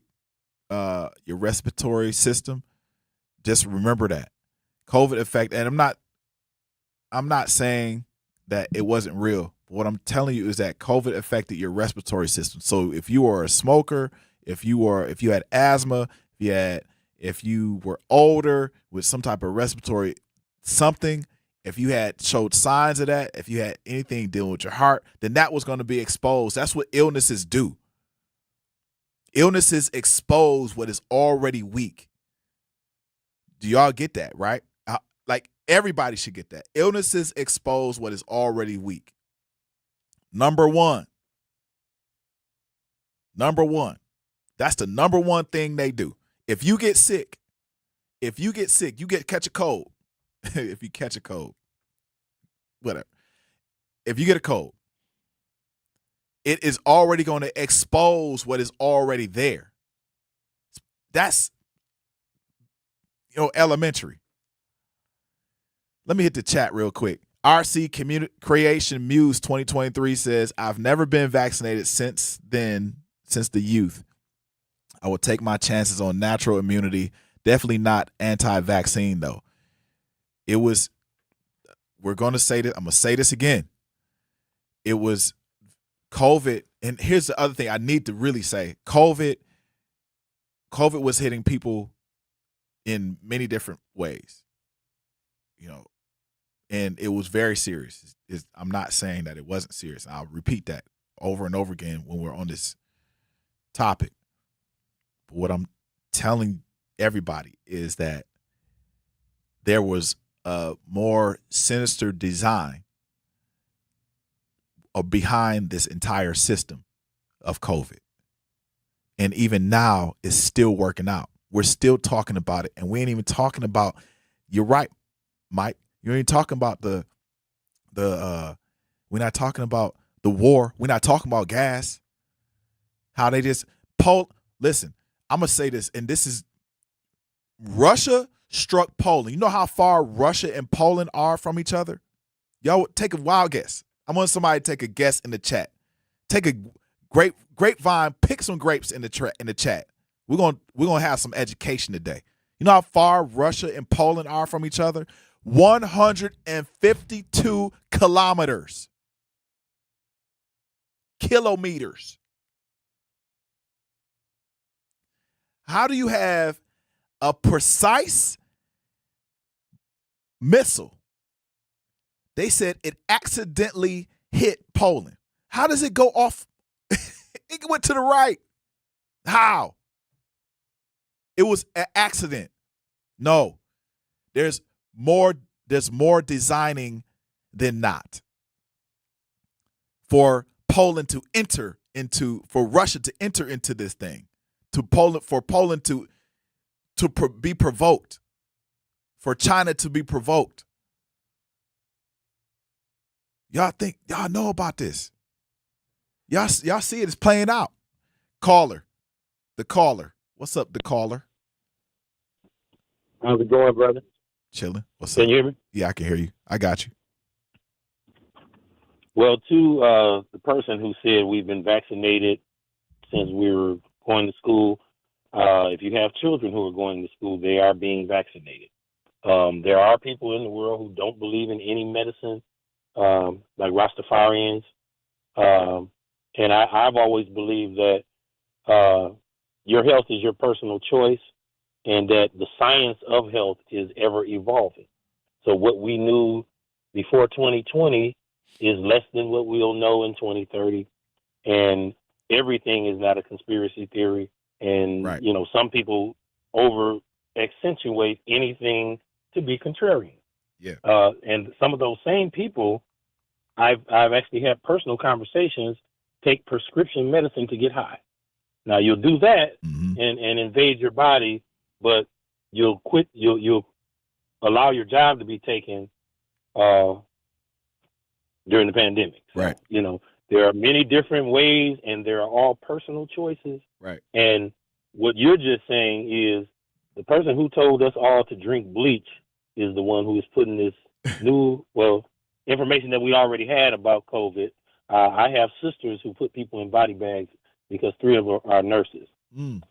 system. Just remember that COVID affected, and I'm not saying that it wasn't real. What I'm telling you is that COVID affected your respiratory system. So if you are a smoker, if you had asthma, if you were older with some type of respiratory something, if you had showed signs of that, if you had anything dealing with your heart, then that was going to be exposed. That's what illnesses do. Illnesses expose what is already weak. Do y'all get that, right? Like everybody should get that. Illnesses expose what is already weak. Number one. That's the number one thing they do. If you get sick, catch a cold. If you catch a cold, whatever. If you get a cold, it is already going to expose what is already there. That's, elementary. Let me hit the chat real quick. RC Creation Muse 2023 says, I've never been vaccinated since the youth. I will take my chances on natural immunity. Definitely not anti-vaccine, though. We're going to say this. I'm going to say this again. It was COVID. And here's the other thing I need to really say. COVID was hitting people in many different ways, and it was very serious. I'm not saying that it wasn't serious. I'll repeat that over and over again when we're on this topic. But what I'm telling everybody is that there was a more sinister design behind this entire system of COVID. And even now, it's still working out. We're still talking about it, and we ain't even talking about, you're right, Mike, you ain't talking about we're not talking about the war. We're not talking about gas. How they just listen, I'm going to say this, and this is, Russia struck Poland. You know how far Russia and Poland are from each other? Y'all take a wild guess. I want somebody to take a guess in the chat. Take a grapevine, pick some grapes in the chat. We're gonna have some education today. You know how far Russia and Poland are from each other? 152 kilometers. Kilometers. How do you have a precise missile? They said it accidentally hit Poland. How does it go off? It went to the right. How? It was an accident. No. There's more designing than not. For Poland to enter into, for Russia to enter into this thing. For Poland to be provoked. For China to be provoked. Y'all know about this. Y'all see it. It's playing out. The caller. What's up, the caller? How's it going, brother? Chilling. What's up? Can you hear me? Yeah, I can hear you. I got you. Well, to the person who said we've been vaccinated since we were going to school, if you have children who are going to school, they are being vaccinated. There are people in the world who don't believe in any medicine, like Rastafarians. And I've always believed that your health is your personal choice and that the science of health is ever evolving. So what we knew before 2020 is less than what we'll know in 2030. And everything is not a conspiracy theory. And, you know, some people over accentuate anything to be contrarian. Yeah. And some of those same people, I've actually had personal conversations, take prescription medicine to get high. Now you'll do that and invade your body, but you'll quit. You'll allow your job to be taken during the pandemic. So, right. You know, there are many different ways, and they're all personal choices. Right. And what you're just saying is the person who told us all to drink bleach is the one who is putting this new, information that we already had about COVID. I have sisters who put people in body bags because 3 of them are nurses.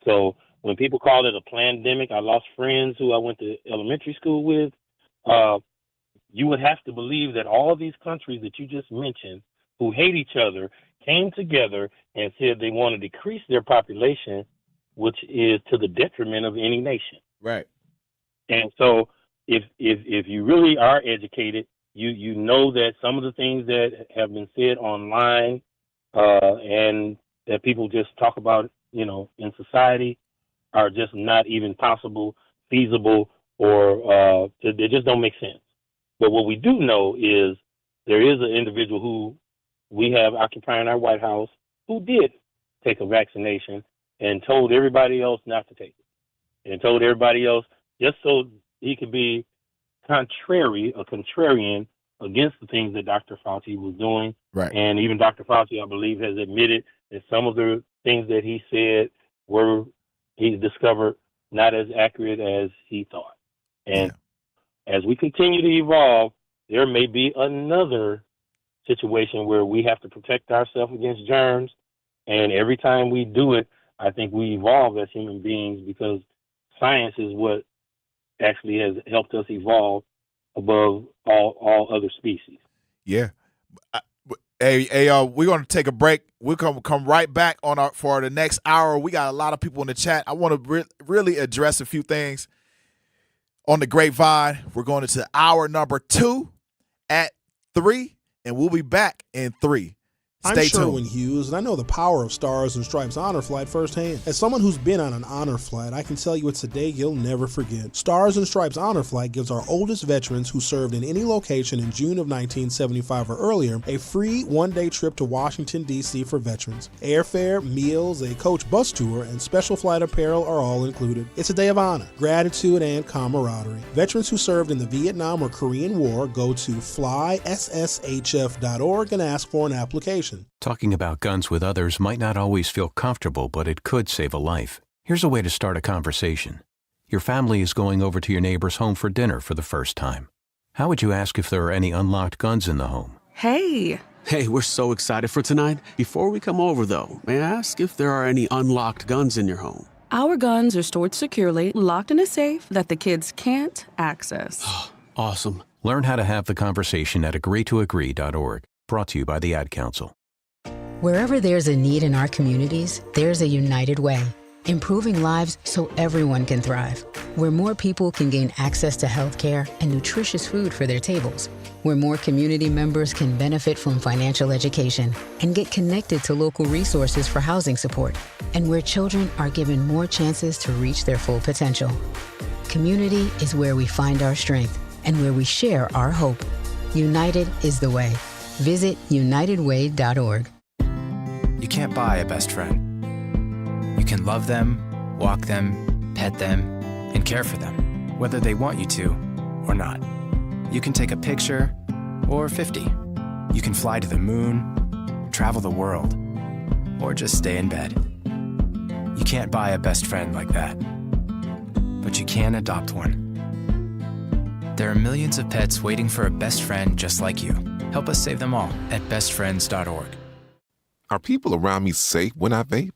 So when people call it a pandemic, I lost friends who I went to elementary school with. You would have to believe that all these countries that you just mentioned who hate each other came together and said they want to decrease their population, which is to the detriment of any nation. Right. And so if you really are educated, you know that some of the things that have been said online and that people just talk about, you know, in society are just not even possible, feasible, or they just don't make sense. But what we do know is there is an individual who we have occupying our White House who did take a vaccination and told everybody else not to take it, and told everybody else just so he could be a contrarian against the things that Dr. Fauci was doing. Right. And even Dr. Fauci, I believe, has admitted that some of the things that he said he's discovered not as accurate as he thought. And as we continue to evolve, there may be another situation where we have to protect ourselves against germs. And every time we do it, I think we evolve as human beings because science is what actually has helped us evolve above all other species. Yeah. Hey, we're going to take a break. We'll come right back for the next hour. We got a lot of people in the chat. I want to really address a few things on the Grapevine. We're going into hour number 2 at 3, and we'll be back in 3. I'm Sherwin Hughes, and I know the power of Stars and Stripes Honor Flight firsthand. As someone who's been on an honor flight, I can tell you it's a day you'll never forget. Stars and Stripes Honor Flight gives our oldest veterans who served in any location in June of 1975 or earlier a free one-day trip to Washington, D.C. for veterans. Airfare, meals, a coach bus tour, and special flight apparel are all included. It's a day of honor, gratitude, and camaraderie. Veterans who served in the Vietnam or Korean War go to flysshf.org and ask for an application. Talking about guns with others might not always feel comfortable, but it could save a life. Here's a way to start a conversation. Your family is going over to your neighbor's home for dinner for the first time. How would you ask if there are any unlocked guns in the home? Hey, we're so excited for tonight. Before we come over, though, may I ask if there are any unlocked guns in your home? Our guns are stored securely, locked in a safe that the kids can't access. Awesome. Learn how to have the conversation at agreetoagree.org. Brought to you by the Ad Council. Wherever there's a need in our communities, there's a United Way, improving lives so everyone can thrive. Where more people can gain access to healthcare and nutritious food for their tables. Where more community members can benefit from financial education and get connected to local resources for housing support. And where children are given more chances to reach their full potential. Community is where we find our strength and where we share our hope. United is the way. Visit unitedway.org. You can't buy a best friend. You can love them, walk them, pet them, and care for them, whether they want you to or not. You can take a picture or 50. You can fly to the moon, travel the world, or just stay in bed. You can't buy a best friend like that, but you can adopt one. There are millions of pets waiting for a best friend just like you. Help us save them all at bestfriends.org. Are people around me safe when I vape?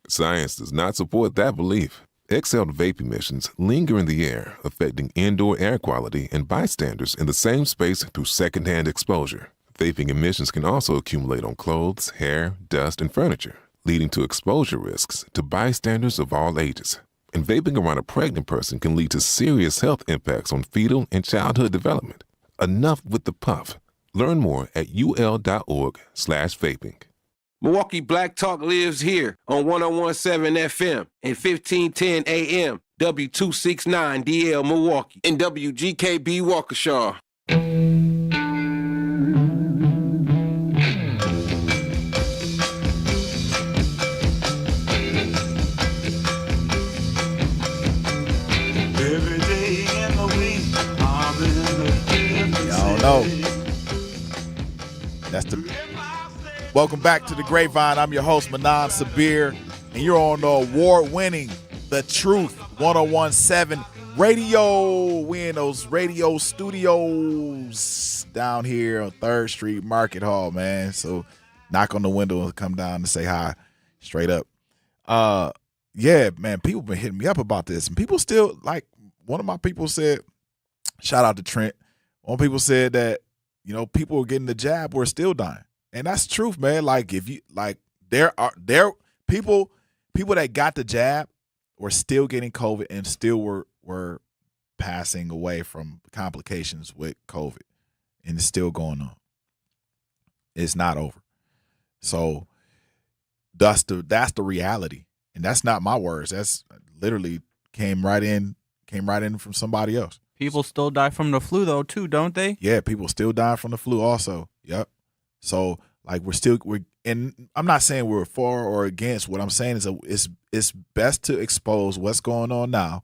Science does not support that belief. Exhaled vape emissions linger in the air, affecting indoor air quality and bystanders in the same space through secondhand exposure. Vaping emissions can also accumulate on clothes, hair, dust, and furniture, leading to exposure risks to bystanders of all ages. And vaping around a pregnant person can lead to serious health impacts on fetal and childhood development. Enough with the puff. Learn more at ul.org/vaping. Milwaukee Black Talk lives here on 101.7 FM and 1510 AM, W269DL Milwaukee, and WGKB Waukesha. Every day in the week, I'm in the Y'all know. That's the. Welcome back to the Grapevine. I'm your host, Manan Sabir, and you're on the award-winning The Truth 101.7 radio. We in those radio studios down here on 3rd Street Market Hall, man. So knock on the window and come down and say hi straight up. Yeah, man, people been hitting me up about this, and people still, like, one of my people said, shout out to Trent, one people said that, you know, people were getting the jab were still dying. And that's the truth, man. Like, if you, like, there people that got the jab were still getting COVID and still were passing away from complications with COVID, and it's still going on. It's not over. So that's the reality, and that's not my words. That's literally came right in from somebody else. People still die from the flu though, too, don't they? Yeah, people still die from the flu also. Yep. So, like, and I'm not saying we're for or against. What I'm saying is it's best to expose what's going on now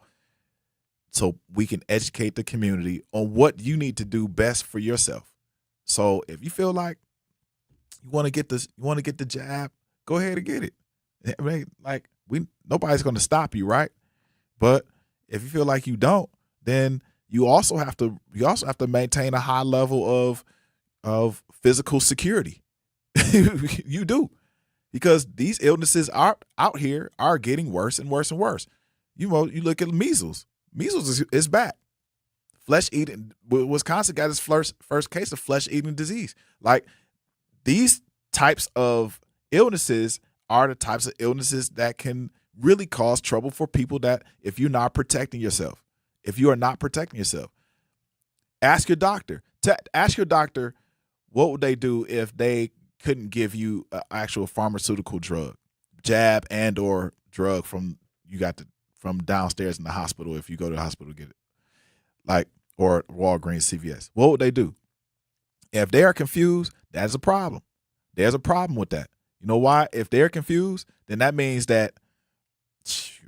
so we can educate the community on what you need to do best for yourself. So if you feel like you want to get the jab, go ahead and get it. I mean, like, nobody's going to stop you, right? But if you feel like you don't, then you also have to maintain a high level of physical security. You do, because these illnesses are out here are getting worse and worse and worse. You look at measles. Measles is back. Flesh eating. Wisconsin got its first case of flesh eating disease. Like, these types of illnesses are the types of illnesses that can really cause trouble for people that if you're not protecting yourself. If you are not protecting yourself, ask your doctor. Ask your doctor what would they do if they couldn't give you an actual pharmaceutical drug, jab and or drug from downstairs in the hospital if you go to the hospital to get it, like, or Walgreens, CVS. What would they do? If they are confused, that's a problem. There's a problem with that. You know why? If they're confused, then that means that you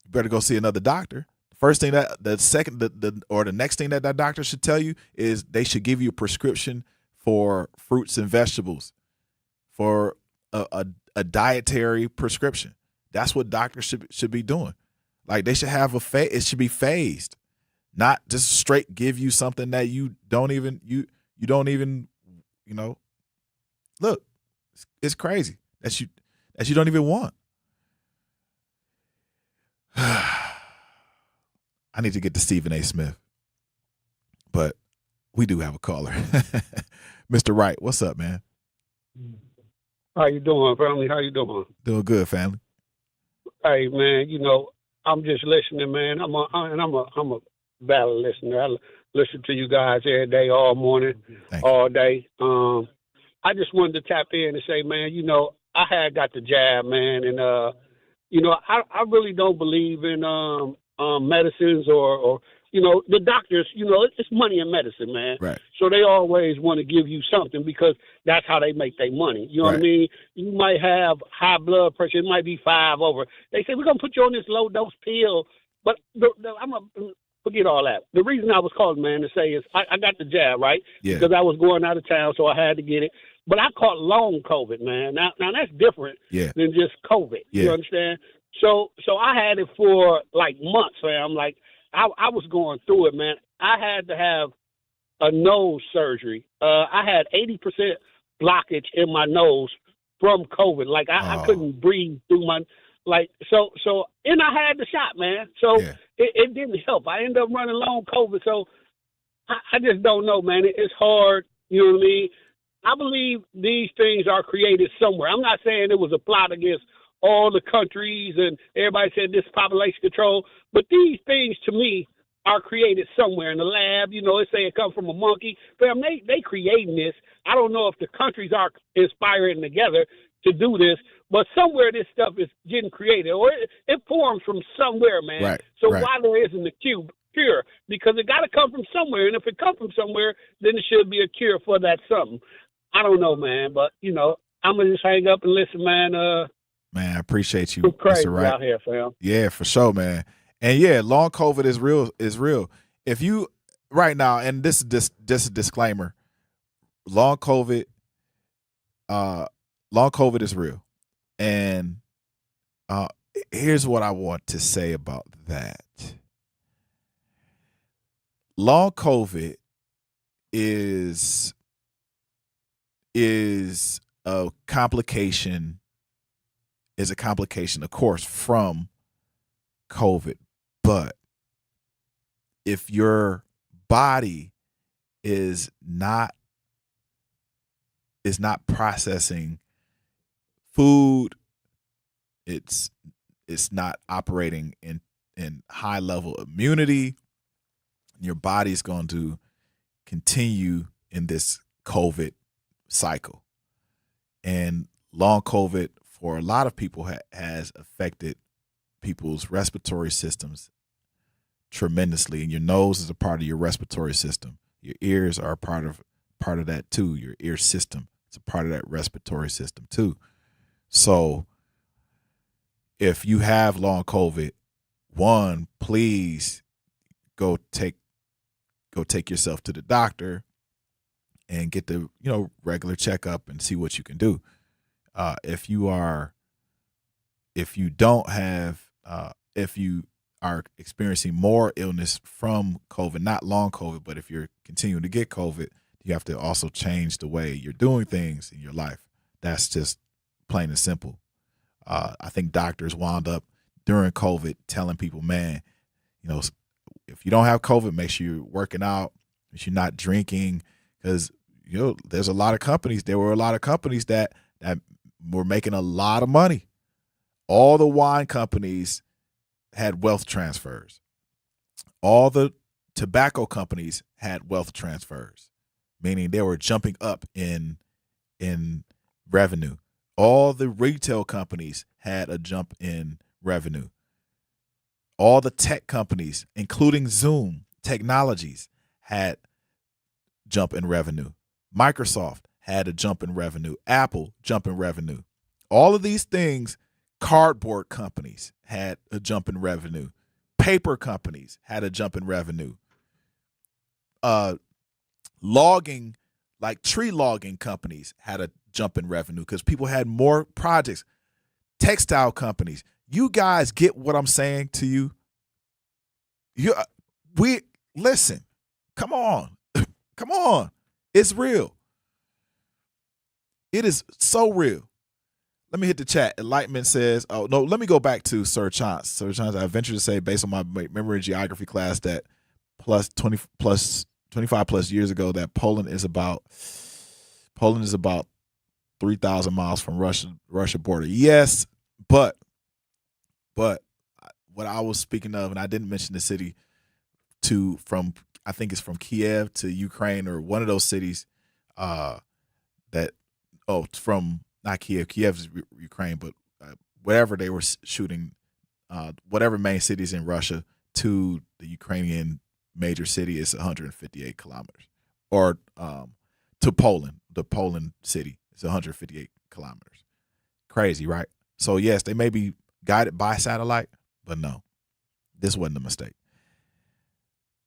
better go see another doctor. First thing the next thing that doctor should tell you is they should give you a prescription for fruits and vegetables, for a dietary prescription. That's what doctors should be doing. Like, they should have it should be phased, not just straight give you something that you don't even look. It's crazy that you don't even want. I need to get to Stephen A. Smith, but we do have a caller. Mr. Wright, what's up, man? How you doing, family? How you doing? Doing good, family. Hey, man, I'm just listening, man. I'm a valid listener. I listen to you guys every day, all morning, all day. I just wanted to tap in and say, man, I had got the jab, man, and I really don't believe in medicines or the doctors, it's money in medicine, man. Right. So they always want to give you something because that's how they make their money. You know what I mean? You might have high blood pressure. It might be 5 over. They say, we're going to put you on this low dose pill. But I'm going to forget all that. The reason I was calling, man, to say is I got the jab, right? Yeah. Because I was going out of town, so I had to get it. But I caught long COVID, man. Now that's different than just COVID. Yeah. You understand? So I had it for like months, fam. Like, I was going through it, man. I had to have a nose surgery. I had 80% blockage in my nose from COVID. Like I couldn't breathe through my and I had the shot, man. So it didn't help. I ended up running long COVID. So I just don't know, man. It's hard. You know what I mean? I believe these things are created somewhere. I'm not saying it was a plot against all the countries and everybody said this population control, but these things to me are created somewhere in the lab. You know, they say it comes from a monkey. Fam, they creating this. I don't know if the countries are inspiring together to do this, but somewhere this stuff is getting created, or it forms from somewhere, man. Right, so right. why there isn't a cure? Because it got to come from somewhere, and if it comes from somewhere, then it should be a cure for that something. I don't know, man, but, you know, I'm going to just hang up and listen, man. Man, I appreciate you. It's crazy Mr. Wright. out here, fam. Yeah, for sure, man. And yeah, long COVID is real. If you right now, and this is just a disclaimer, long COVID is real. And here's what I want to say about that. Long COVID is a complication, of course, from COVID. But if your body is not processing food, it's not operating in high level immunity, your body's going to continue in this COVID cycle. And long COVID for a lot of people has affected people's respiratory systems tremendously. And your nose is a part of your respiratory system. Your ears are a part of that too. Your ear system, it's a part of that respiratory system too. So if you have long COVID, one, please go take yourself to the doctor and get the regular checkup and see what you can do. If you are experiencing more illness from COVID, not long COVID, but if you're continuing to get COVID, you have to also change the way you're doing things in your life. That's just plain and simple. I think doctors wound up during COVID telling people, man, if you don't have COVID, make sure you're working out, make sure you're not drinking, because there were a lot of companies that were making a lot of money. All the wine companies had wealth transfers. All the tobacco companies had wealth transfers, meaning they were jumping up in revenue. All the retail companies had a jump in revenue. All the tech companies, including Zoom Technologies, had jump in revenue. Microsoft had a jump in revenue. Apple jump in revenue. All of these things, cardboard companies had a jump in revenue. Paper companies had a jump in revenue. Logging, like tree logging companies, had a jump in revenue because people had more projects. Textile companies. You guys get what I'm saying to you? Listen. Come on. Come on. It's real. It is so real. Let me hit the chat. Enlightenment says, oh, no, let me go back to Sir Chance. Sir Chance, I venture to say, based on my memory and geography class, that 25 plus years ago, that Poland is about 3,000 miles from Russia border. Yes, but what I was speaking of, and I didn't mention the city, I think it's from Kiev to Ukraine, or one of those cities from not Kiev. Kiev's Ukraine, but wherever they were shooting, whatever main cities in Russia to the Ukrainian major city is 158 kilometers. Or to Poland, the Poland city is 158 kilometers. Crazy, right? So yes, they may be guided by satellite, but no, this wasn't a mistake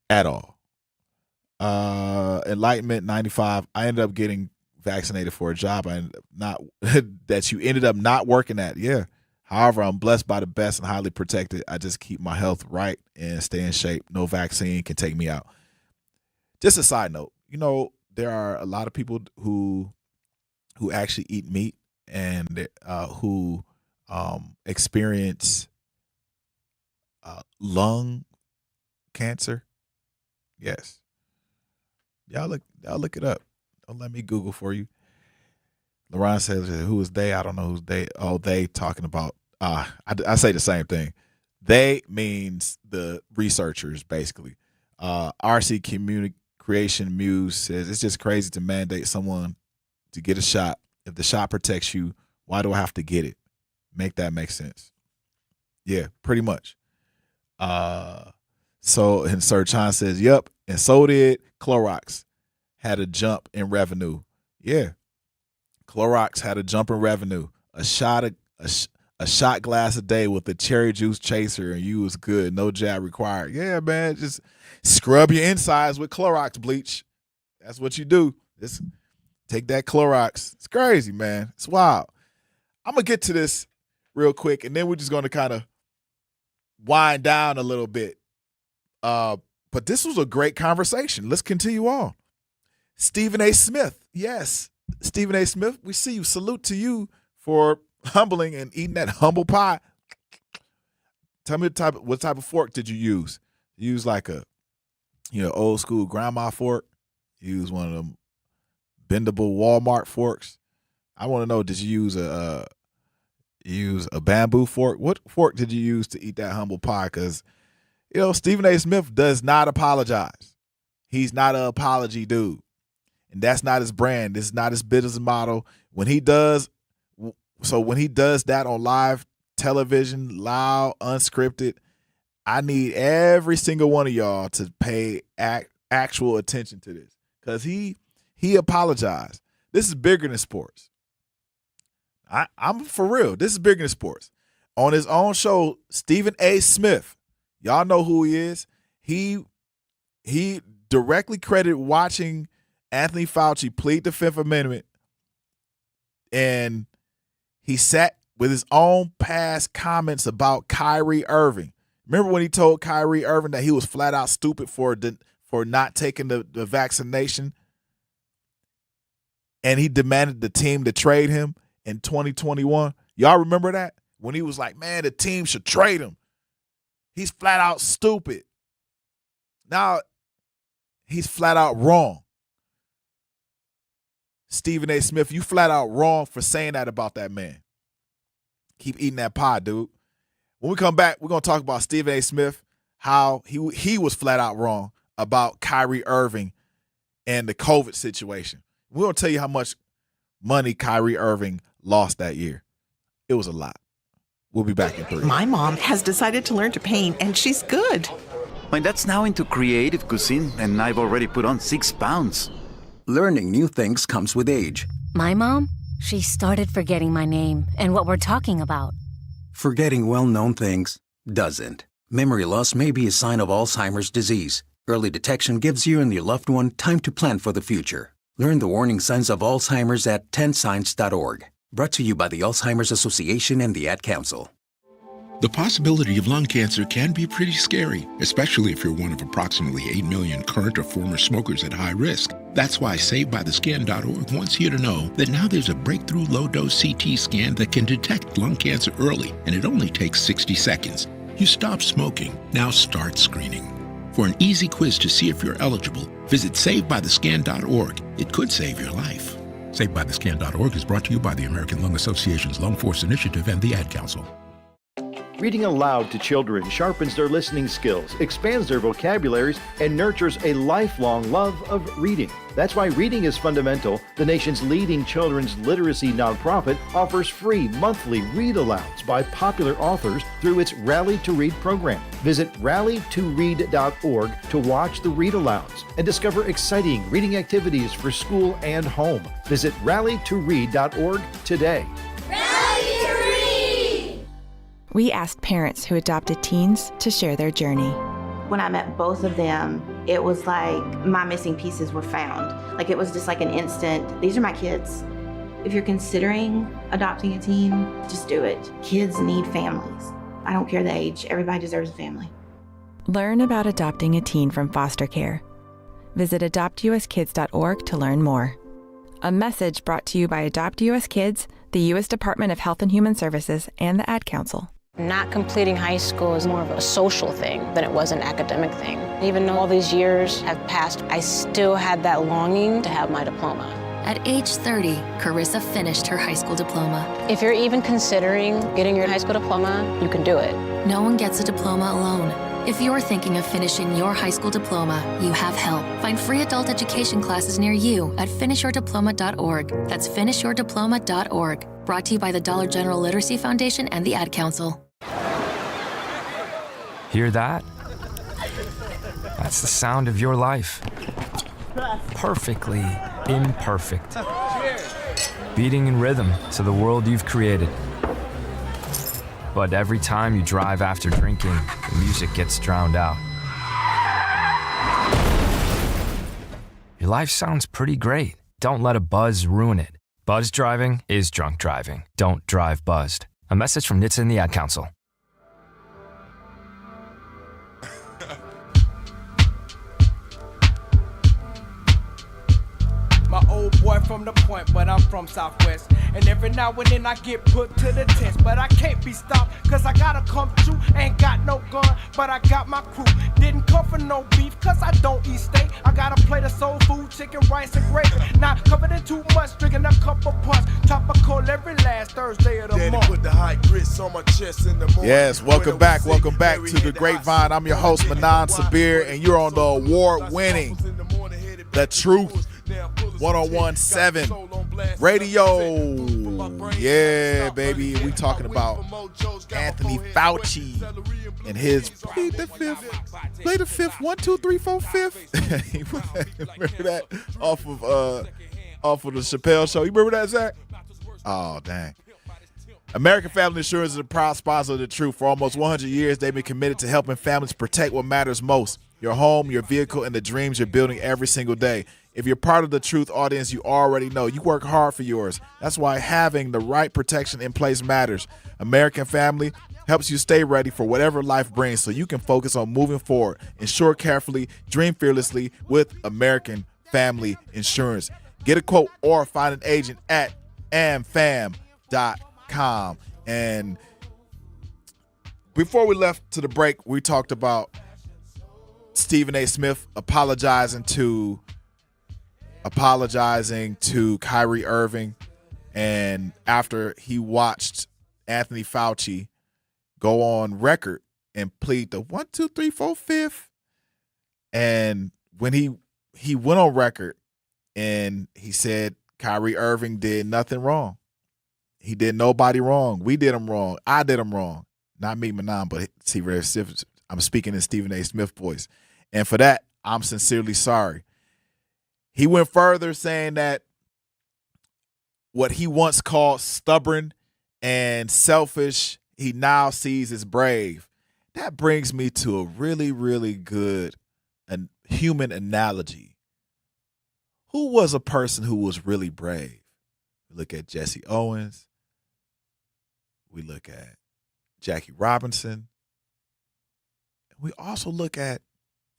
at all. Enlightenment 95. I ended up getting vaccinated for a job that you ended up not working at. Yeah. However, I'm blessed by the best and highly protected. I just keep my health right and stay in shape. No vaccine can take me out. Just a side note. there are a lot of people who actually eat meat and who experience lung cancer. Yes. Y'all look it up. Don't let me Google for you. LaRon says, who is they? I don't know who's they. Oh, they talking about, I say the same thing. They means the researchers, basically. RC Community Creation Muse says, it's just crazy to mandate someone to get a shot. If the shot protects you, why do I have to get it? Make that make sense. Yeah, pretty much. And Sir Chan says, yep, and so did Clorox. Had a jump in revenue. Yeah. Clorox had a jump in revenue. A shot glass a day with a cherry juice chaser, and you was good. No jab required. Yeah, man. Just scrub your insides with Clorox bleach. That's what you do. Just take that Clorox. It's crazy, man. It's wild. I'm going to get to this real quick, and then we're just going to kind of wind down a little bit. But this was a great conversation. Let's continue on. Stephen A. Smith. Yes. Stephen A. Smith, we see you. Salute to you for humbling and eating that humble pie. Tell me what type of fork did you use? You use like a old school grandma fork? You use one of them bendable Walmart forks? I want to know, did you use a bamboo fork? What fork did you use to eat that humble pie? Because, Stephen A. Smith does not apologize. He's not an apology dude. And that's not his brand. This is not his business model. When he does that on live television, loud, unscripted, I need every single one of y'all to pay actual attention to this. Because he apologized. This is bigger than sports. I'm for real. This is bigger than sports. On his own show, Stephen A. Smith, y'all know who he is. He directly credited watching Anthony Fauci plead the Fifth Amendment, and he sat with his own past comments about Kyrie Irving. Remember when he told Kyrie Irving that he was flat out stupid for not taking the vaccination, and he demanded the team to trade him in 2021? Y'all remember that? When he was like, man, the team should trade him. He's flat out stupid. Now, he's flat out wrong. Stephen A. Smith, you flat out wrong for saying that about that man. Keep eating that pie, dude. When we come back, we're going to talk about Stephen A. Smith, how he was flat out wrong about Kyrie Irving and the COVID situation. We're going to tell you how much money Kyrie Irving lost that year. It was a lot. We'll be back in 3. My mom has decided to learn to paint, and she's good. My dad's now into creative cuisine, and I've already put on 6 pounds. Learning new things comes with age. My mom, she started forgetting my name and what we're talking about. Forgetting well-known things doesn't. Memory loss may be a sign of Alzheimer's disease. Early detection gives you and your loved one time to plan for the future. Learn the warning signs of Alzheimer's at 10signs.org. Brought to you by the Alzheimer's Association and the Ad Council. The possibility of lung cancer can be pretty scary, especially if you're one of approximately 8 million current or former smokers at high risk. That's why SaveByTheScan.org wants you to know that now there's a breakthrough low-dose CT scan that can detect lung cancer early, and it only takes 60 seconds. You stop smoking, now start screening. For an easy quiz to see if you're eligible, visit SaveByTheScan.org. It could save your life. SaveByTheScan.org is brought to you by the American Lung Association's Lung Force Initiative and the Ad Council. Reading aloud to children sharpens their listening skills, expands their vocabularies, and nurtures a lifelong love of reading. That's why Reading is Fundamental, the nation's leading children's literacy nonprofit, offers free monthly read-alouds by popular authors through its Rally to Read program. Visit rallytoread.org to watch the read-alouds and discover exciting reading activities for school and home. Visit rallytoread.org today. We asked parents who adopted teens to share their journey. When I met both of them, it was like my missing pieces were found. Like it was just like an instant, these are my kids. If you're considering adopting a teen, just do it. Kids need families. I don't care the age, everybody deserves a family. Learn about adopting a teen from foster care. Visit adoptuskids.org to learn more. A message brought to you by Adopt US Kids, the U.S. Department of Health and Human Services, and the Ad Council. Not completing high school is more of a social thing than it was an academic thing. Even though all these years have passed, I still had that longing to have my diploma. At age 30, Carissa finished her high school diploma. If you're even considering getting your high school diploma, you can do it. No one gets a diploma alone. If you're thinking of finishing your high school diploma, you have help. Find free adult education classes near you at finishyourdiploma.org. That's finishyourdiploma.org. Brought to you by the Dollar General Literacy Foundation and the Ad Council. Hear that? That's the sound of your life. Perfectly imperfect. Beating in rhythm to the world you've created. But every time you drive after drinking, the music gets drowned out. Your life sounds pretty great. Don't let a buzz ruin it. Buzz driving is drunk driving. Don't drive buzzed. A message from NHTSA and the Ad Council. My old boy from the point, but I'm from Southwest. And every now and then I get put to the test. But I can't be stopped, cause I gotta come through. Ain't got no gun, but I got my crew. Didn't come for no beef, cause I don't eat steak. I got a plate of soul food, chicken, rice, and gravy. Not covered in too much, drinking a cup of punch. Tropical every last Thursday of the month. Put the high grits on my chest in the morning. Yes, welcome back to the Grapevine. I'm your host, Manan Sabir, and you're on the award-winning The Truth 101.7 Radio. Yeah, baby. We talking about Anthony Fauci and his play the fifth, 1, 2, 3, 4, fifth. Remember that off of the Chappelle show? You remember that, Zach? Oh, dang. American Family Insurance is a proud sponsor of The Truth. For almost 100 years, they've been committed to helping families protect what matters most: your home, your vehicle, and the dreams you're building every single day. If you're part of The Truth audience, you already know you work hard for yours. That's why having the right protection in place matters. American Family helps you stay ready for whatever life brings so you can focus on moving forward. Insure carefully, dream fearlessly with American Family Insurance. Get a quote or find an agent at amfam.com. And before we left to the break, we talked about Stephen A. Smith apologizing to Kyrie Irving, and after he watched Anthony Fauci go on record and plead the 1, 2, 3, 4, 5th, and when he went on record and he said Kyrie Irving did nothing wrong. He did nobody wrong. We did him wrong. I did him wrong. Not me, Manan, but I'm speaking in Stephen A. Smith voice. And for that, I'm sincerely sorry. He went further, saying that what he once called stubborn and selfish, he now sees as brave. That brings me to a really, really good human analogy. Who was a person who was really brave? We look at Jesse Owens. We look at Jackie Robinson. We also look at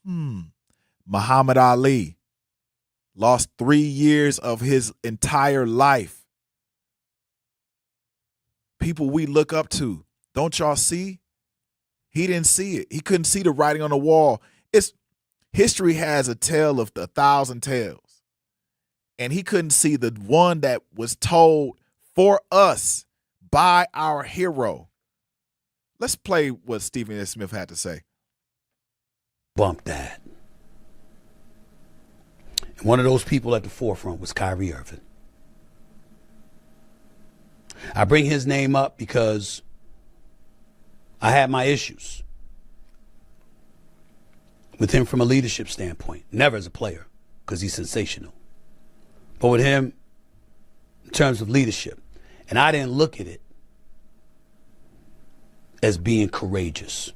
Muhammad Ali. Lost 3 years of his entire life. People we look up to. Don't y'all see? He didn't see it. He couldn't see the writing on the wall. History has a tale of 1,000 tales. And he couldn't see the one that was told for us by our hero. Let's play what Stephen A. Smith had to say. Bump that. And one of those people at the forefront was Kyrie Irving. I bring his name up because I had my issues with him from a leadership standpoint. Never as a player, because he's sensational. But with him, in terms of leadership. And I didn't look at it as being courageous.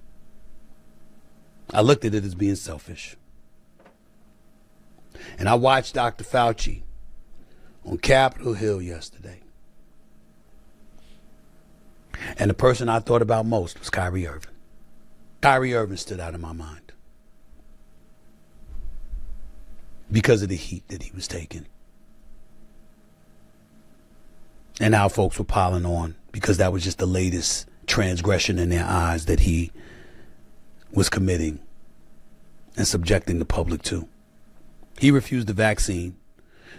I looked at it as being selfish. And I watched Dr. Fauci on Capitol Hill yesterday. And the person I thought about most was Kyrie Irving. Kyrie Irving stood out in my mind. because of the heat that he was taking. And now folks were piling on because that was just the latest transgression in their eyes that he was committing and subjecting the public to. He refused the vaccine.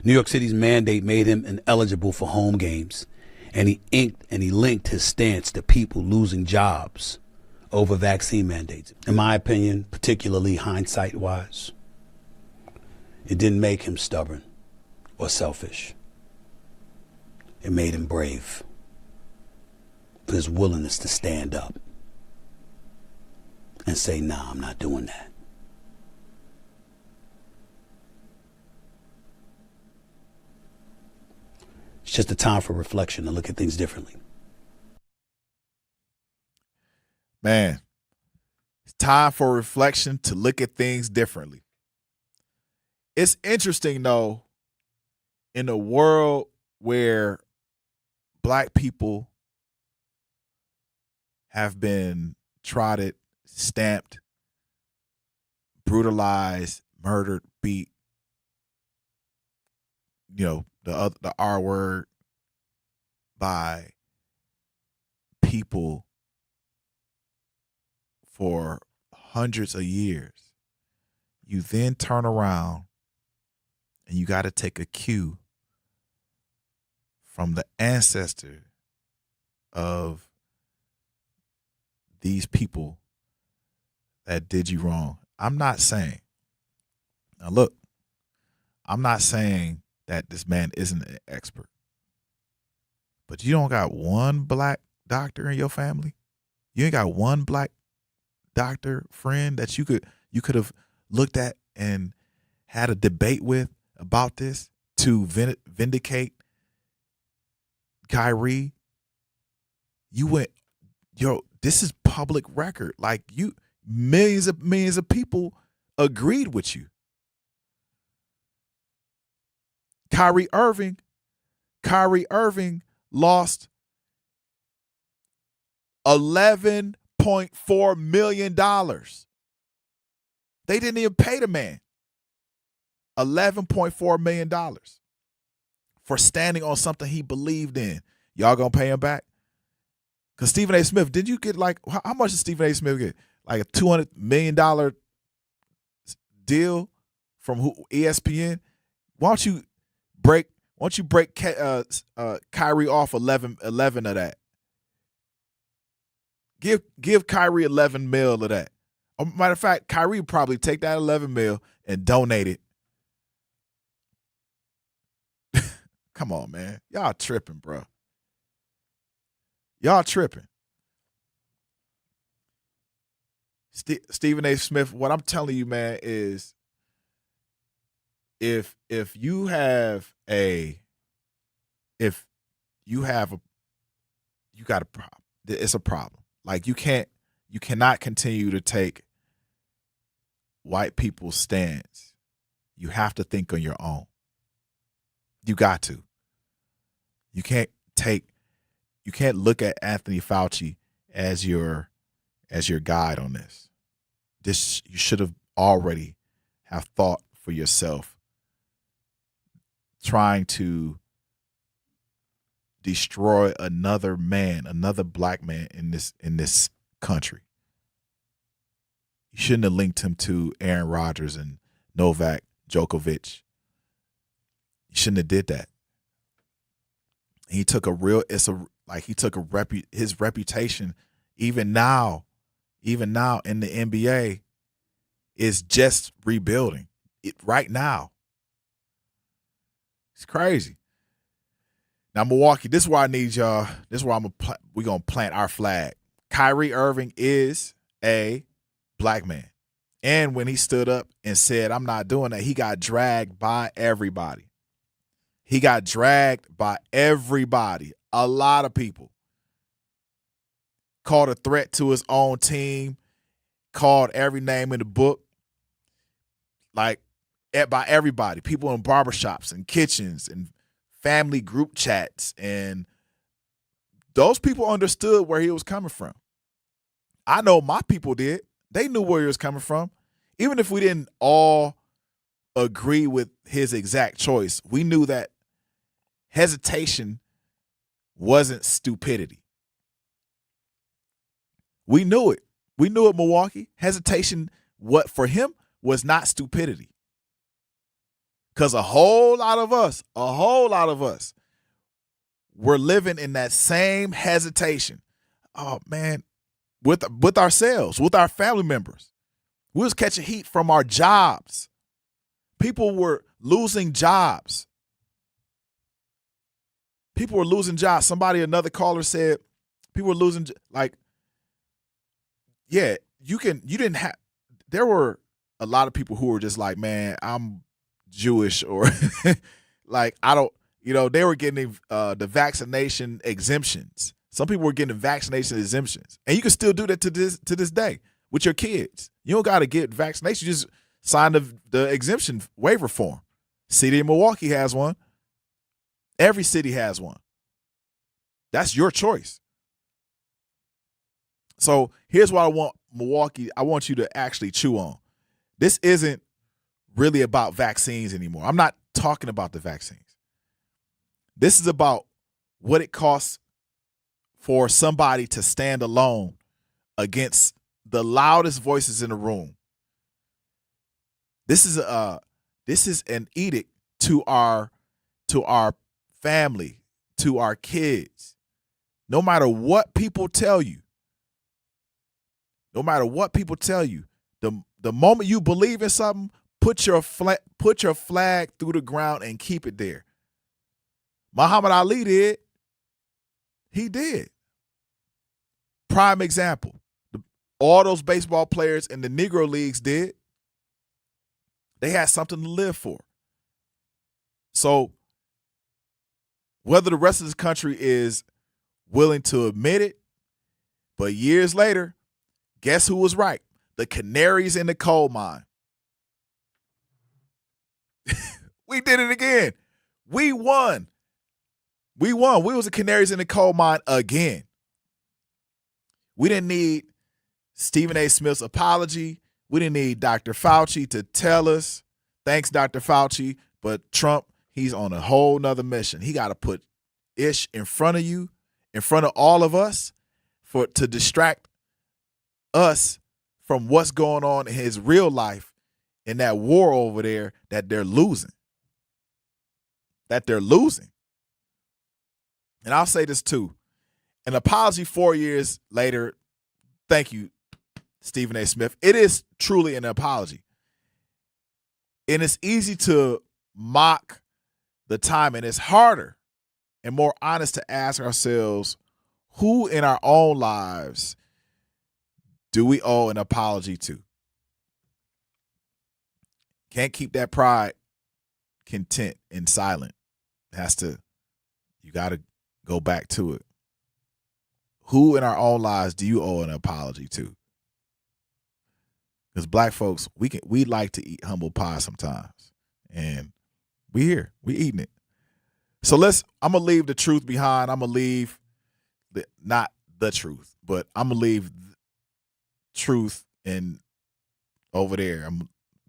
New York City's mandate made him ineligible for home games, and he linked his stance to people losing jobs over vaccine mandates. In my opinion, particularly hindsight-wise, it didn't make him stubborn or selfish. It made him brave for his willingness to stand up and say, nah, I'm not doing that. It's just a time for reflection to look at things differently. Man, it's time for reflection to look at things differently. It's interesting, though, in a world where Black people have been trotted, stamped, brutalized, murdered, beat, the R word by people for hundreds of years. You then turn around and you got to take a cue from the ancestor of these people that did you wrong. I'm not saying that this man isn't an expert, but you don't got one Black doctor in your family. You ain't got one Black doctor friend that you could have looked at and had a debate with about this to vindicate Kyrie. You went, this is public record. Like, millions of people agreed with you. Kyrie Irving lost $11.4 million. They didn't even pay the man $11.4 million for standing on something he believed in. Y'all gonna pay him back? Because Stephen A. Smith, did you get how much did Stephen A. Smith get? Like a $200 million deal from ESPN? Why don't you break Kyrie off 11 of that? Give Kyrie 11 mil of that. Matter of fact, Kyrie would probably take that 11 mil and donate it. Come on, man. Y'all tripping, bro. Y'all tripping. Stephen A. Smith, what I'm telling you, man, is if you have a problem. It's a problem. Like, you cannot continue to take white people's stance. You have to think on your own. You got to. You can't look at Anthony Fauci as your guide on this. You should have already have thought for yourself, trying to destroy another Black man in this country. You shouldn't have linked him to Aaron Rodgers and Novak Djokovic. You shouldn't have did that. He took his reputation, even now in the NBA, is just rebuilding it right now. It's crazy. Now, Milwaukee, this is where I need y'all. This is where we're going to plant our flag. Kyrie Irving is a Black man. And when he stood up and said, I'm not doing that, he got dragged by everybody. A lot of people. Called a threat to his own team. Called every name in the book. By everybody. People in barbershops and kitchens and family group chats. And those people understood where he was coming from. I know my people did. They knew where he was coming from. Even if we didn't all agree with his exact choice. We knew that hesitation wasn't stupidity. We knew it. We knew it, Milwaukee. Hesitation, what for him, was not stupidity. Because a whole lot of us were living in that same hesitation. Oh, man, with ourselves, with our family members. We was catching heat from our jobs. People were losing jobs. People were losing jobs. Another caller said, people were losing, there were a lot of people who were just like, man, I'm Jewish, or they were getting the vaccination exemptions. Some people were getting vaccination exemptions. And you can still do that to this day with your kids. You don't got to get vaccination. You just sign the exemption waiver form. City of Milwaukee has one. Every city has one. That's your choice. So here's what I want, Milwaukee. I want you to actually chew on. This isn't really about vaccines anymore. I'm not talking about the vaccines. This is about what it costs for somebody to stand alone against the loudest voices in the room. This is an edict to our family, to our kids. No matter what people tell you, the moment you believe in something, put your flag through the ground and keep it there. Muhammad Ali did. He did. Prime example. All those baseball players in the Negro Leagues did. They had something to live for. So whether the rest of this country is willing to admit it, but years later, guess who was right? The canaries in the coal mine. We did it again. We won. We was the canaries in the coal mine again. We didn't need Stephen A. Smith's apology. We didn't need Dr. Fauci to tell us, thanks, Dr. Fauci, but Trump, he's on a whole nother mission. He got to put ish in front of you, in front of all of us, to distract us from what's going on in his real life in that war over there that they're losing. And I'll say this too. An apology 4 years later, thank you, Stephen A. Smith. It is truly an apology. And it's easy to mock the time, and it's harder and more honest to ask ourselves, who in our own lives do we owe an apology to? Can't keep that pride content and silent. You got to go back to it. Who in our own lives do you owe an apology to? Because black folks, we like to eat humble pie sometimes. And we eating it. So I'm going to leave the truth behind. I'm going to leave not the truth, but I'm going to leave truth over there.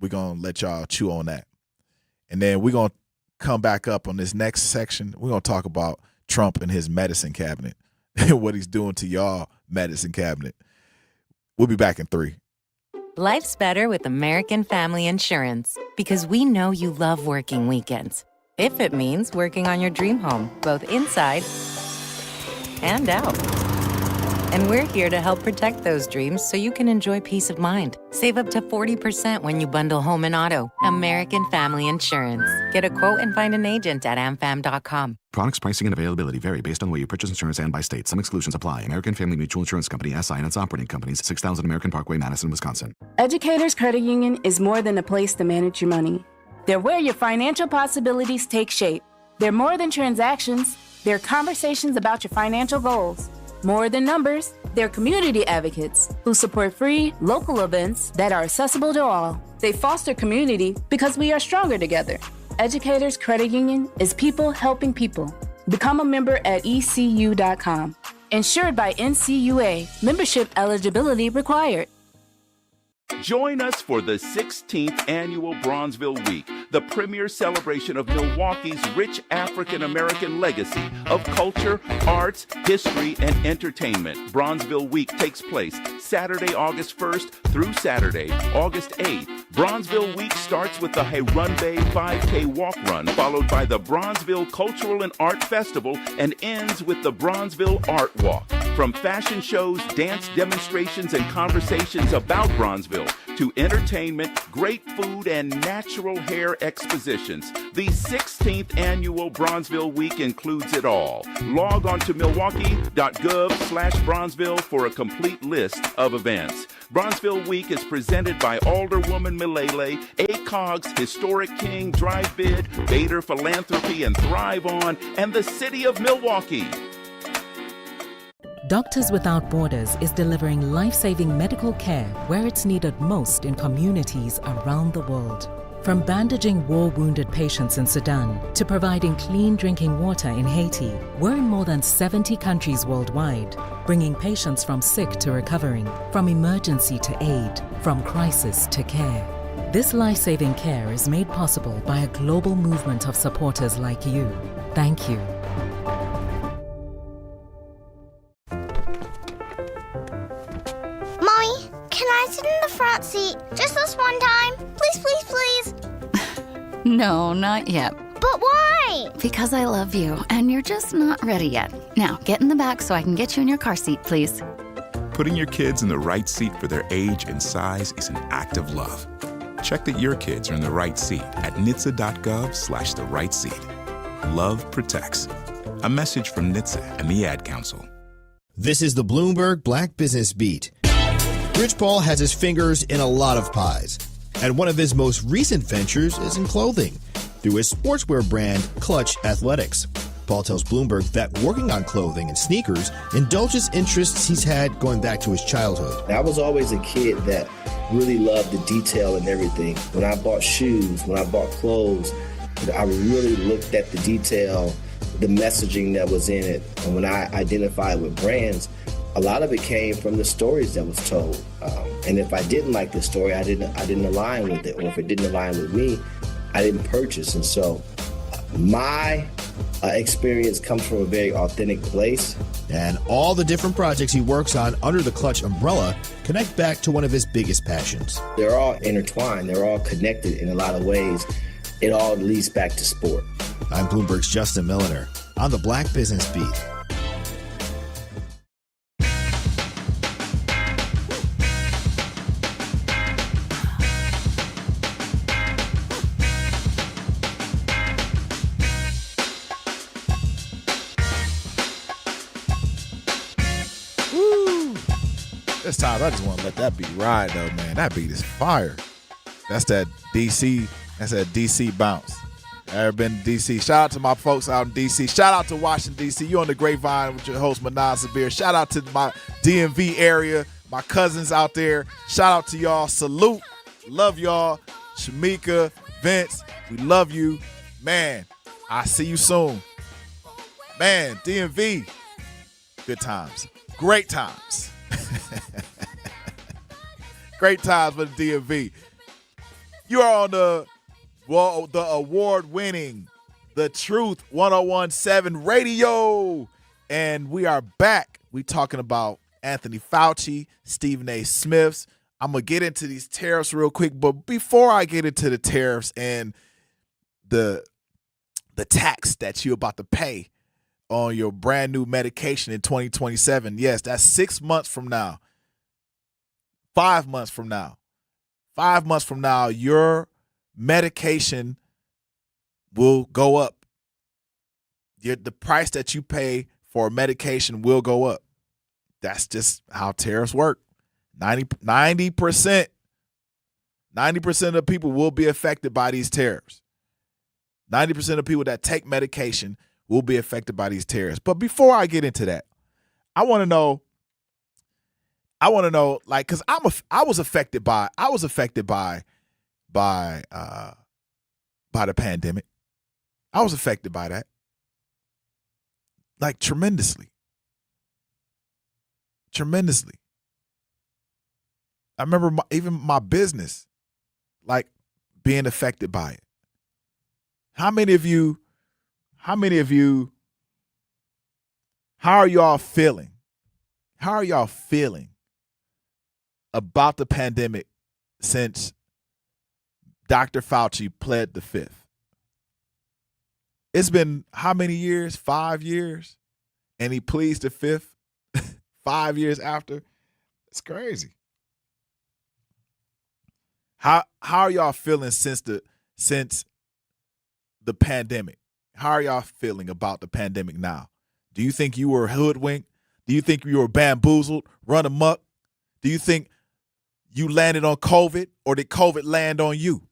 We're going to let y'all chew on that. And then we're going to come back up on this next section. We're going to talk about Trump and his medicine cabinet and what he's doing to y'all medicine cabinet. We'll be back in 3. Life's better with American Family Insurance because we know you love working weekends. If it means working on your dream home, both inside and out. And we're here to help protect those dreams so you can enjoy peace of mind. Save up to 40% when you bundle home and auto. American Family Insurance. Get a quote and find an agent at amfam.com. Products, pricing, and availability vary based on where you purchase insurance and by state. Some exclusions apply. American Family Mutual Insurance Company, SI, and its operating companies, 6000 American Parkway, Madison, Wisconsin. Educators Credit Union is more than a place to manage your money. They're where your financial possibilities take shape. They're more than transactions. They're conversations about your financial goals. More than numbers, they're community advocates who support free, local events that are accessible to all. They foster community because we are stronger together. Educators Credit Union is people helping people. Become a member at ecu.com. Insured by NCUA. Membership eligibility required. Join us for the 16th Annual Bronzeville Week, the premier celebration of Milwaukee's rich African-American legacy of culture, arts, history, and entertainment. Bronzeville Week takes place Saturday, August 1st through Saturday, August 8th. Bronzeville Week starts with the Harambe 5K Walk Run, followed by the Bronzeville Cultural and Art Festival, and ends with the Bronzeville Art Walk. From fashion shows, dance demonstrations, and conversations about Bronzeville, to entertainment, great food, and natural hair expositions, the 16th Annual Bronzeville Week includes it all. Log on to milwaukee.gov/Bronzeville for a complete list of events. Bronzeville Week is presented by Alderwoman Milele, ACOG's Historic King, Drive Bid, Bader Philanthropy, and Thrive On, and the City of Milwaukee. Doctors Without Borders is delivering life-saving medical care where it's needed most in communities around the world. From bandaging war-wounded patients in Sudan to providing clean drinking water in Haiti, we're in more than 70 countries worldwide, bringing patients from sick to recovering, from emergency to aid, from crisis to care. This life-saving care is made possible by a global movement of supporters like you. Thank you. Mommy, can I sit in the front seat just this one time? Please, please, please. No, not yet. But why? Because I love you, and you're just not ready yet. Now, get in the back so I can get you in your car seat, please. Putting your kids in the right seat for their age and size is an act of love. Check that your kids are in the right seat at NHTSA.gov/the right seat. Love protects. A message from NHTSA and the Ad Council. This is the Bloomberg Black Business Beat. Rich Paul has his fingers in a lot of pies, and one of his most recent ventures is in clothing through his sportswear brand, Clutch Athletics. Paul tells Bloomberg that working on clothing and sneakers indulges interests he's had going back to his childhood. I was always a kid that really loved the detail and everything. When I bought shoes, when I bought clothes, I really looked at the detail, the messaging that was in it. And when I identified with brands, a lot of it came from the stories that was told. And if I didn't like the story, I didn't align with it. Or if it didn't align with me, I didn't purchase. And so my experience comes from a very authentic place. And all the different projects he works on under the Clutch umbrella connect back to one of his biggest passions. They're all intertwined. They're all connected in a lot of ways. It all leads back to sport. I'm Bloomberg's Justin Milliner on the Black Business Beat. This time I just want to let that beat ride though, man. That beat is fire. That's that DC. That's that DC bounce. Ever been to DC? Shout out to my folks out in DC. Shout out to Washington, DC. You on the Grapevine with your host, Manan Sabir. Shout out to my DMV area, my cousins out there. Shout out to y'all. Salute. Love y'all. Shamika, Vince, we love you. Man, I see you soon. Man, DMV. Good times. Great times. Great times for the DMV. You are on the award-winning The Truth 101.7 Radio, and we are back. We talking about Anthony Fauci, Stephen A. Smith's. I'm gonna get into these tariffs real quick, but before I get into the tariffs and the tax that you're about to pay on your brand new medication in 2027, yes, that's 6 months from now. 5 months from now. 5 months from now, your medication will go up. The price that you pay for medication will go up. That's just how tariffs work. 90% of the people will be affected by these tariffs. 90% of people that take medication will be affected by these tariffs. But before I get into that, I want to know, like, because I was affected by the pandemic. I was affected by that, like, tremendously. remember even my business, like, being affected by it. How many of you, how are y'all feeling? How are y'all feeling about the pandemic since Dr. Fauci pled the fifth? It's been how many years? 5 years? And he pleads the fifth 5 years after? It's crazy. How are y'all feeling since the pandemic? How are y'all feeling about the pandemic now? Do you think you were hoodwinked? Do you think you were bamboozled, run amok? Do you think you landed on COVID, or did COVID land on you?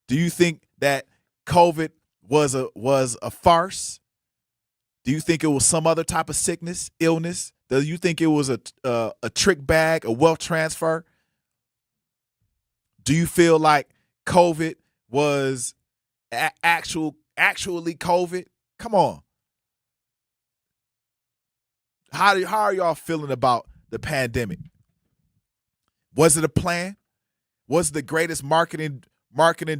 Do you think that COVID was a farce? Do you think it was some other type of sickness, illness? Do you think it was a trick bag, a wealth transfer? Do you feel like COVID was actually COVID? Come on. How are y'all feeling about the pandemic? Was it a plan? Was it the greatest marketing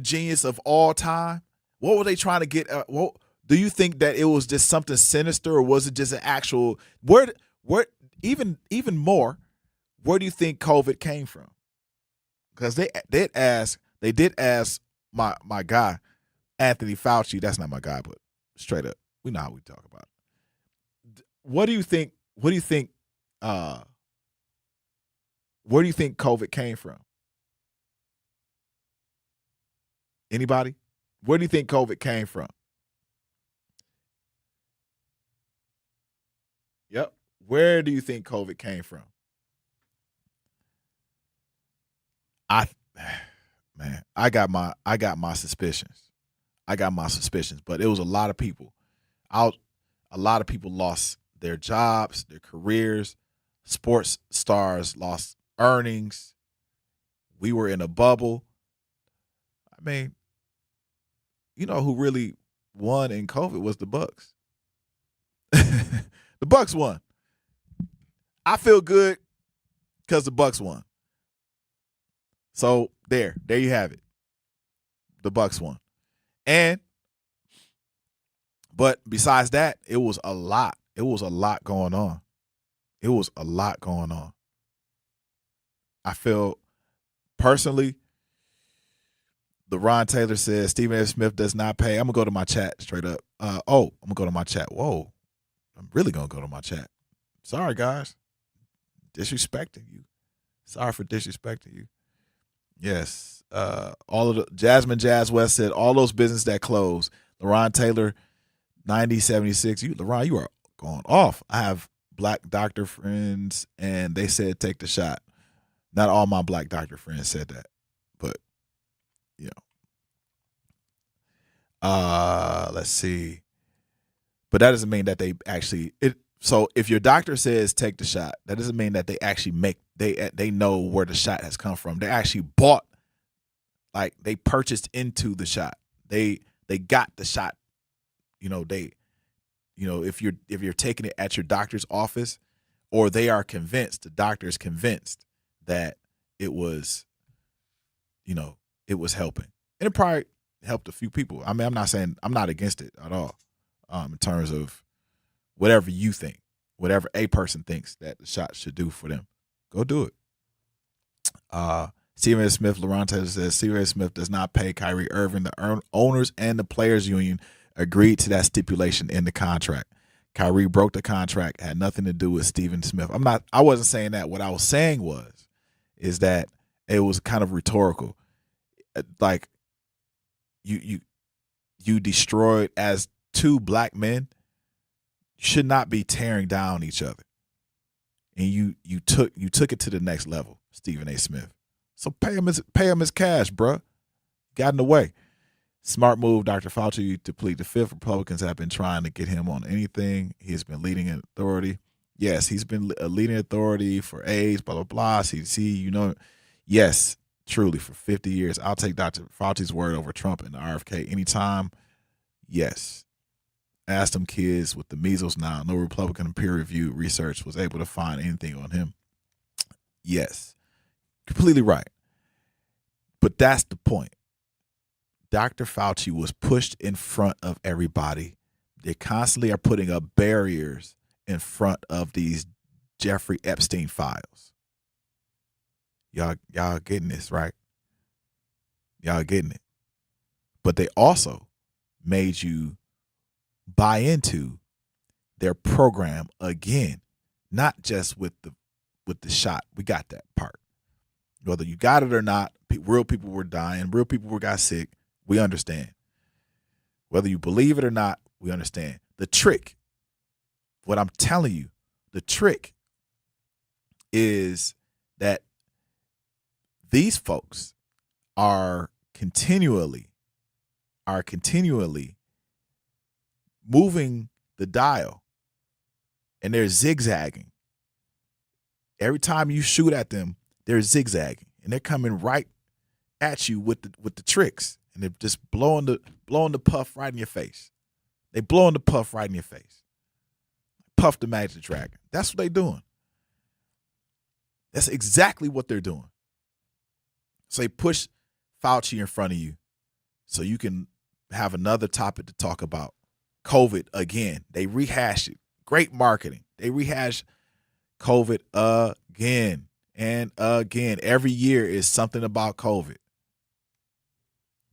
genius of all time? What were they trying to get? Do you think that it was just something sinister, or was it just an actual? Where even more? Where do you think COVID came from? Because they did ask my guy Anthony Fauci. That's not my guy, but straight up, we know how we talk about it. What do you think? Where do you think COVID came from? Anybody? Where do you think COVID came from? Yep. Where do you think COVID came from? I got my suspicions. But it was a lot of people. A lot of people lost their jobs, their careers. Sports stars lost earnings. We were in a bubble. I mean, you know who really won in COVID was the Bucks. The Bucks won. I feel good because the Bucks won. So there you have it. The Bucks won. But besides that, it was a lot. It was a lot going on. I feel personally, LeRon Taylor says Stephen A. Smith does not pay. I'm going to go to my chat straight up. I'm going to go to my chat. Whoa. I'm really going to go to my chat. Sorry, guys. Disrespecting you. Sorry for disrespecting you. Yes. All of the Jasmine Jazz West said all those businesses that closed. LeRon Taylor, 9076. LeRon, you are going off. I have black doctor friends, and they said take the shot. Not all my black doctor friends said that, but let's see. But that doesn't mean that they actually so if your doctor says take the shot, that doesn't mean that they actually they know where the shot has come from. They actually bought, like, they purchased into the shot. They got the shot. If you're taking it at your doctor's office, or they are convinced, the doctor is convinced that it was helping. And it probably helped a few people. I mean, I'm not saying I'm not against it at all. In terms of whatever you think, whatever a person thinks that the shot should do for them, go do it. Stephen A. Smith, LeRon Taylor says Stephen A. Smith does not pay Kyrie Irving. The owners and the players union agreed to that stipulation in the contract. Kyrie broke the contract, had nothing to do with Stephen Smith. I wasn't saying that. What I was saying is that it was kind of rhetorical. Like, you destroyed, as two black men should not be tearing down each other. And you took it to the next level, Stephen A. Smith. So pay him his cash, bruh. Got in the way. Smart move, Dr. Fauci, to plead the fifth. Republicans have been trying to get him on anything. He has been leading authority. Yes, he's been a leading authority for AIDS, blah, blah, blah, CDC, Yes, truly, for 50 years. I'll take Dr. Fauci's word over Trump and the RFK anytime. Yes. Ask them kids with the measles now. No Republican peer-reviewed research was able to find anything on him. Yes. Completely right. But that's the point. Dr. Fauci was pushed in front of everybody. They constantly are putting up barriers in front of these Jeffrey Epstein files. Y'all getting this, right? Y'all getting it. But they also made you buy into their program again, not just with the shot. We got that part. Whether you got it or not, real people were dying, real people got sick. We understand. Whether you believe it or not, we understand. The trick, what I'm telling you, the trick is that these folks are continually moving the dial, and they're zigzagging. Every time you shoot at them, they're zigzagging, and they're coming right at you with the tricks, and they're just blowing the puff right in your face. They blowing the puff right in your face. Puff the Magic Dragon. That's what they're doing. That's exactly what they're doing. So they push Fauci in front of you so you can have another topic to talk about. COVID again. They rehash it. Great marketing. They rehash COVID again and again. Every year is something about COVID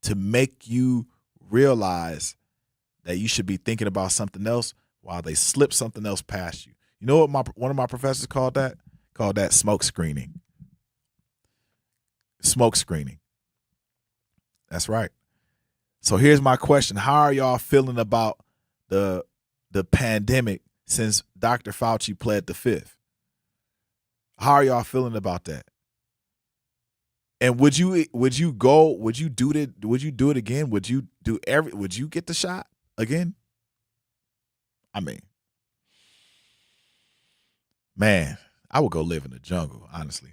to make you realize that you should be thinking about something else while they slip something else past you. You know what one of my professors called that? Called that smoke screening. Smoke screening. That's right. So here's my question. How are y'all feeling about the pandemic since Dr. Fauci pled the fifth? How are y'all feeling about that? And would you do it again? Would you get the shot again? I mean, man, I would go live in the jungle, honestly.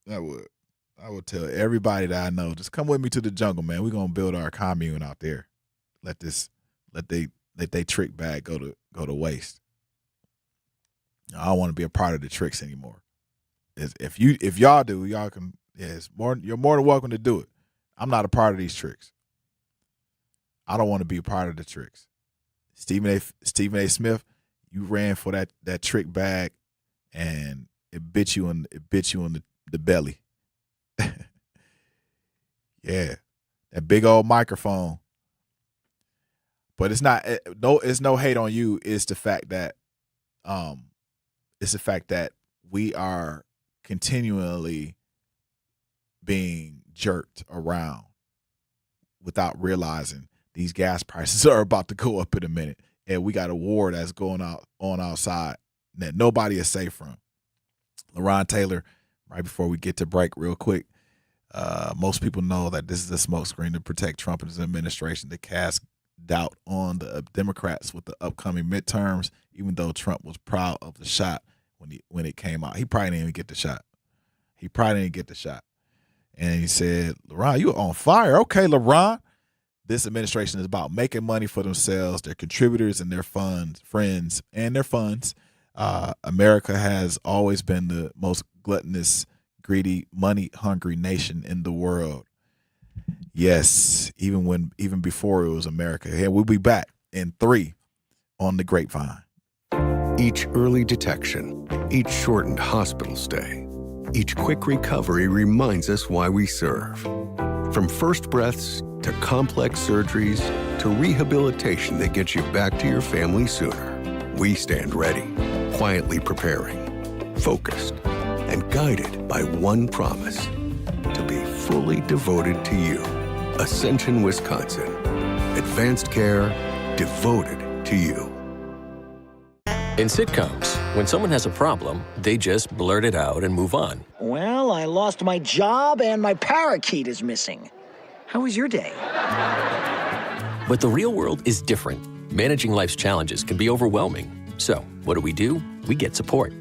I would tell everybody that I know, just come with me to the jungle, man. We're gonna build our commune out there. Let they trick bag go to waste. I don't want to be a part of the tricks anymore. If y'all do, y'all can. You're more than welcome to do it. I'm not a part of these tricks. I don't want to be a part of the tricks. Stephen A. Smith, you ran for that trick bag, and it bit you in the belly. Yeah, that big old microphone. But it's no hate on you. It's the fact that we are continually being jerked around without realizing these gas prices are about to go up in a minute, and we got a war that's going on outside that nobody is safe from. LaRon Taylor, right before we get to break real quick, most people know that this is a smokescreen to protect Trump and his administration to cast doubt on the Democrats with the upcoming midterms, even though Trump was proud of the shot when it came out. He probably didn't even get the shot. And he said, LaRon, you on fire. Okay, LaRon. This administration is about making money for themselves, their contributors and their friends and their funds. America has always been the most gluttonous, greedy, money-hungry nation in the world. Yes, even before it was America. Hey, we'll be back in 3 on the Grapevine. Each early detection, each shortened hospital stay, each quick recovery reminds us why we serve. From first breaths to complex surgeries to rehabilitation that gets you back to your family sooner, we stand ready, quietly preparing, focused, and guided by one promise: to be fully devoted to you. Ascension, Wisconsin. Advanced care devoted to you. In sitcoms, when someone has a problem, they just blurt it out and move on. Well, I lost my job and my parakeet is missing. How was your day? But the real world is different. Managing life's challenges can be overwhelming. So, what do? We get support.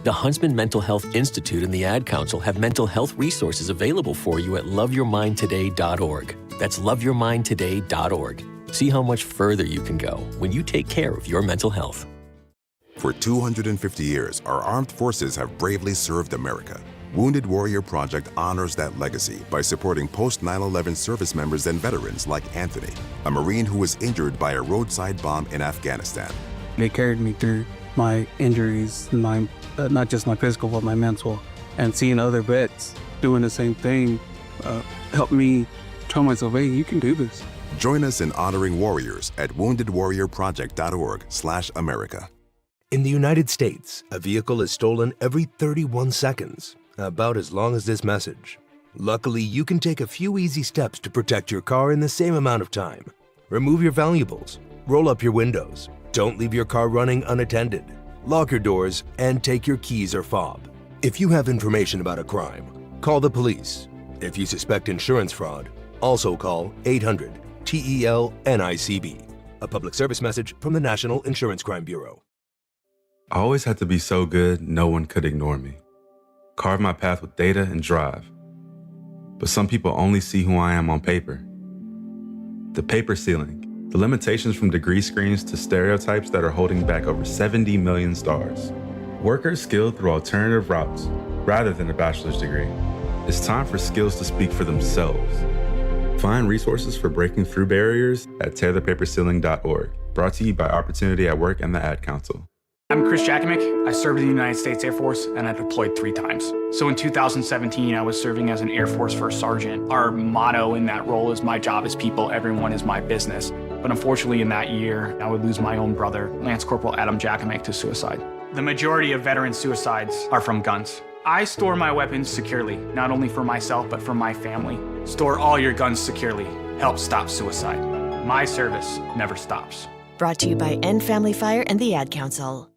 The Huntsman Mental Health Institute and the Ad Council have mental health resources available for you at loveyourmindtoday.org. That's loveyourmindtoday.org. See how much further you can go when you take care of your mental health. For 250 years, our armed forces have bravely served America. Wounded Warrior Project honors that legacy by supporting post-9/11 service members and veterans like Anthony, a Marine who was injured by a roadside bomb in Afghanistan. They carried me through my injuries, my not just my physical, but my mental. And seeing other vets doing the same thing helped me tell myself, hey, you can do this. Join us in honoring warriors at woundedwarriorproject.org/America. In the United States, a vehicle is stolen every 31 seconds, about as long as this message. Luckily, you can take a few easy steps to protect your car in the same amount of time. Remove your valuables, roll up your windows, don't leave your car running unattended, lock your doors, and take your keys or fob. If you have information about a crime, call the police. If you suspect insurance fraud, also call 800-TEL-NICB. A public service message from the National Insurance Crime Bureau. I always had to be so good, no one could ignore me. Carve my path with data and drive. But some people only see who I am on paper. The paper ceiling, the limitations from degree screens to stereotypes that are holding back over 70 million stars. Workers skilled through alternative routes, rather than a bachelor's degree. It's time for skills to speak for themselves. Find resources for breaking through barriers at tearthepaperceiling.org. Brought to you by Opportunity at Work and the Ad Council. I'm Chris Jakimick. I served in the United States Air Force and I deployed 3 times. So in 2017, I was serving as an Air Force First Sergeant. Our motto in that role is my job is people, everyone is my business. But unfortunately in that year, I would lose my own brother, Lance Corporal Adam Jakimick, to suicide. The majority of veteran suicides are from guns. I store my weapons securely, not only for myself, but for my family. Store all your guns securely. Help stop suicide. My service never stops. Brought to you by End Family Fire and the Ad Council.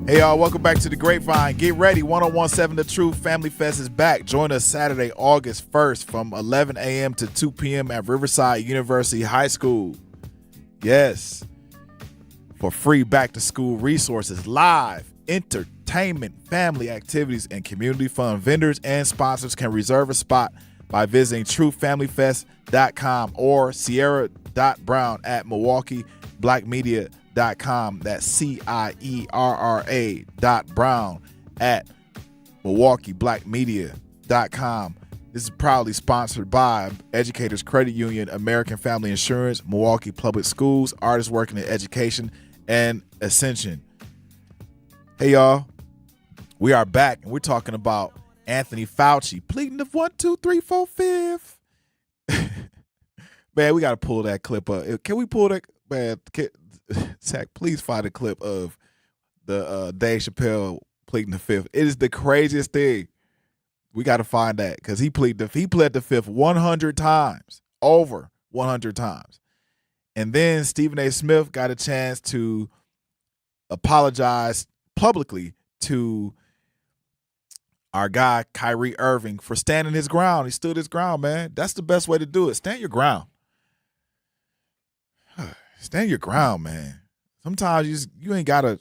Hey y'all, welcome back to the Grapevine. Get ready, 1017 The Truth Family Fest is back. Join us Saturday, August 1st from 11 a.m. to 2 p.m. at Riverside University High School. Yes, for free back-to-school resources, live entertainment, family activities, and community fun. Vendors and sponsors can reserve a spot by visiting truthfamilyfest.com or sierra.brown@milwaukeeblackmedia.com. That's CIERRA.brown@milwaukeeblackmedia.com. This is proudly sponsored by Educators Credit Union, American Family Insurance, Milwaukee Public Schools, Artists Working in Education, and Ascension. Hey y'all, we are back and we're talking about Anthony Fauci pleading the 1, 2, 3, 4, 5th. Man, we got to pull that clip up. Can we pull that? Man, Zach, please find a clip of the Dave Chappelle pleading the 5th. It is the craziest thing. We got to find that because he pled the 5th 100 times, over 100 times. And then Stephen A. Smith got a chance to apologize publicly to our guy Kyrie Irving for standing his ground. He stood his ground, man. That's the best way to do it. Stand your ground. Stand your ground, man. Sometimes you ain't got to,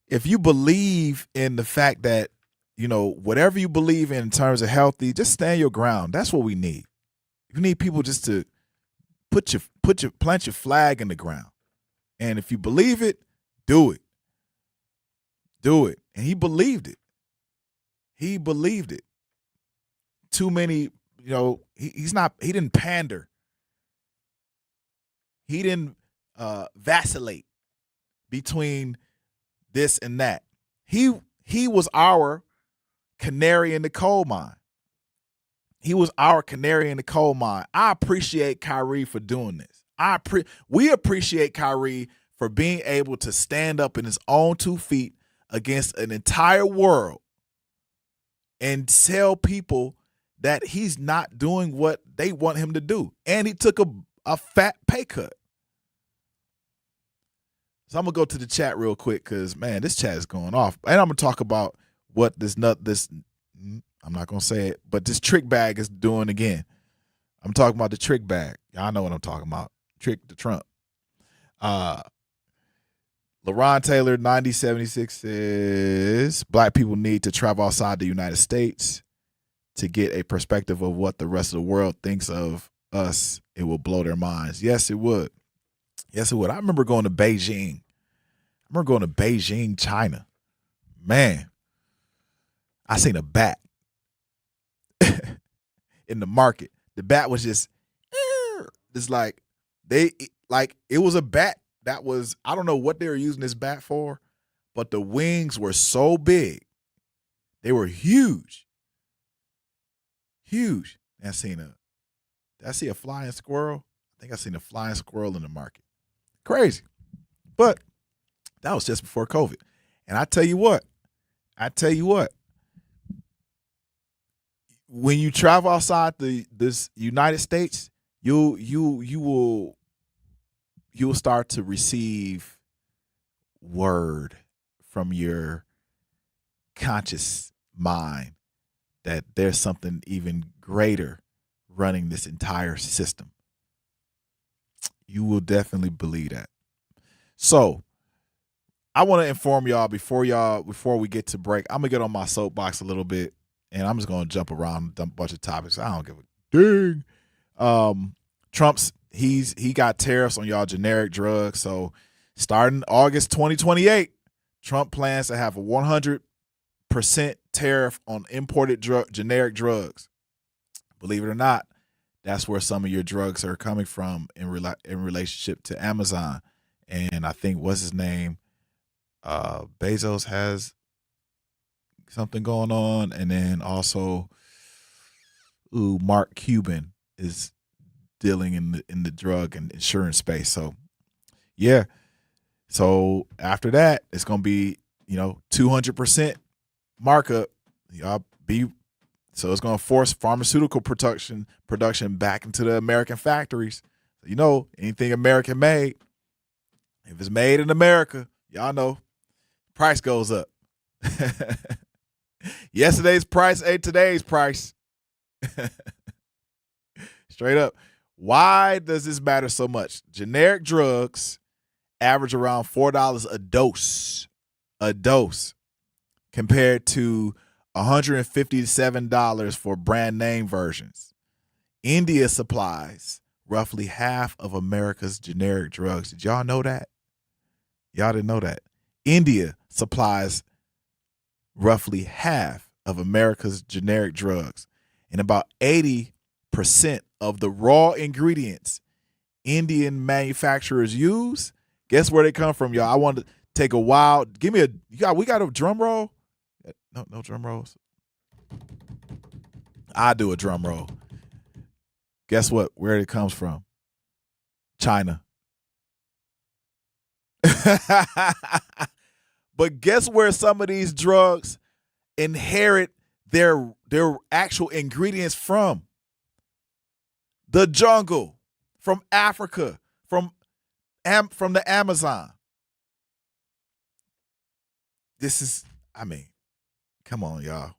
if you believe in the fact that, you know, whatever you believe in terms of healthy, just stand your ground. That's what we need. You need people just to plant your flag in the ground. And if you believe it, do it. Do it. And he believed it. He believed it. Too many, you know, he didn't pander. He didn't vacillate between this and that. He was our canary in the coal mine. He was our canary in the coal mine. I appreciate Kyrie for doing this. We appreciate Kyrie for being able to stand up in his own 2 feet against an entire world and tell people that he's not doing what they want him to do. And he took a fat pay cut. So I'm going to go to the chat real quick because, man, this chat is going off. And I'm going to talk about what I'm not going to say it, but this trick bag is doing again. I'm talking about the trick bag. Y'all know what I'm talking about. Trick the Trump. LaRon Taylor, 9076 says, Black people need to travel outside the United States. to get a perspective of what the rest of the world thinks of us, it will blow their minds. Yes, it would. Yes, it would. I remember going to Beijing. China. Man, I seen a bat in the market. The bat was just like it was a bat that was, I don't know what they were using this bat for, but the wings were so big. They were huge. Huge. And did I see a flying squirrel? I think I seen a flying squirrel in the market. Crazy. But that was just before COVID. And I tell you what, when you travel outside this United States, you will start to receive word from your conscious mind that there's something even greater running this entire system. You will definitely believe that. So I want to inform y'all before we get to break. I'm gonna get on my soapbox a little bit, and I'm just gonna jump around a bunch of topics. I don't give a dang. Trump's he got tariffs on y'all generic drugs. So starting August 2028, Trump plans to have a 100% tariff on imported generic drugs. Believe it or not, that's where some of your drugs are coming from in relationship to Amazon. And I think, what's his name? Bezos has something going on. And then also, Mark Cuban is dealing in the drug and insurance space. So, yeah. So after that, it's going to be, 200% markup. So it's going to force pharmaceutical production back into the American factories. Anything American made, if it's made in America, y'all know, price goes up. Yesterday's price ain't today's price. Straight up. Why does this matter so much? Generic drugs average around $4 a dose, compared to $157 for brand name versions. India supplies roughly half of America's generic drugs. Did y'all know that? Y'all didn't know that. India supplies roughly half of America's generic drugs, and about 80% of the raw ingredients Indian manufacturers use, guess where they come from, y'all? I want to take a wild. We got a drum roll? No drum rolls. I do a drum roll. Guess what? Where it comes from? China. But guess where some of these drugs inherit their actual ingredients from? The jungle, from Africa, from the Amazon. This is, come on, y'all.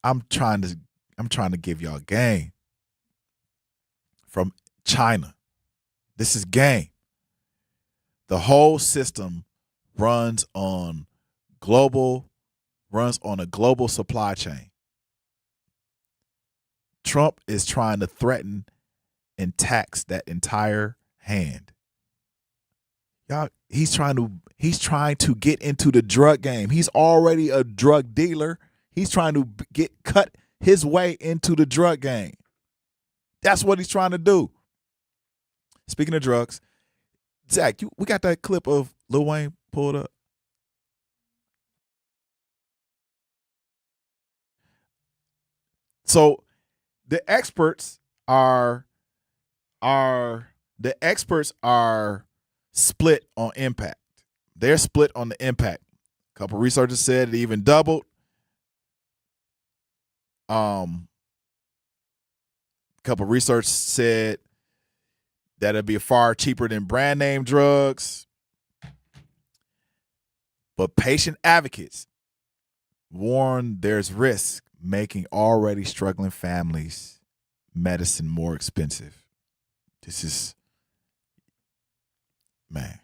I'm trying to give y'all game from China. This is game. The whole system runs on a global supply chain. Trump is trying to threaten and tax that entire hand. Y'all, he's trying to get into the drug game. He's already a drug dealer. He's trying to cut his way into the drug game. That's what he's trying to do. Speaking of drugs, Zach, we got that clip of Lil Wayne pulled up. So the experts are split on impact. They're split on the impact. A couple researchers said it even doubled. A couple research said that it'd be far cheaper than brand name drugs. But patient advocates warn there's risk making already struggling families' medicine more expensive. This is, man.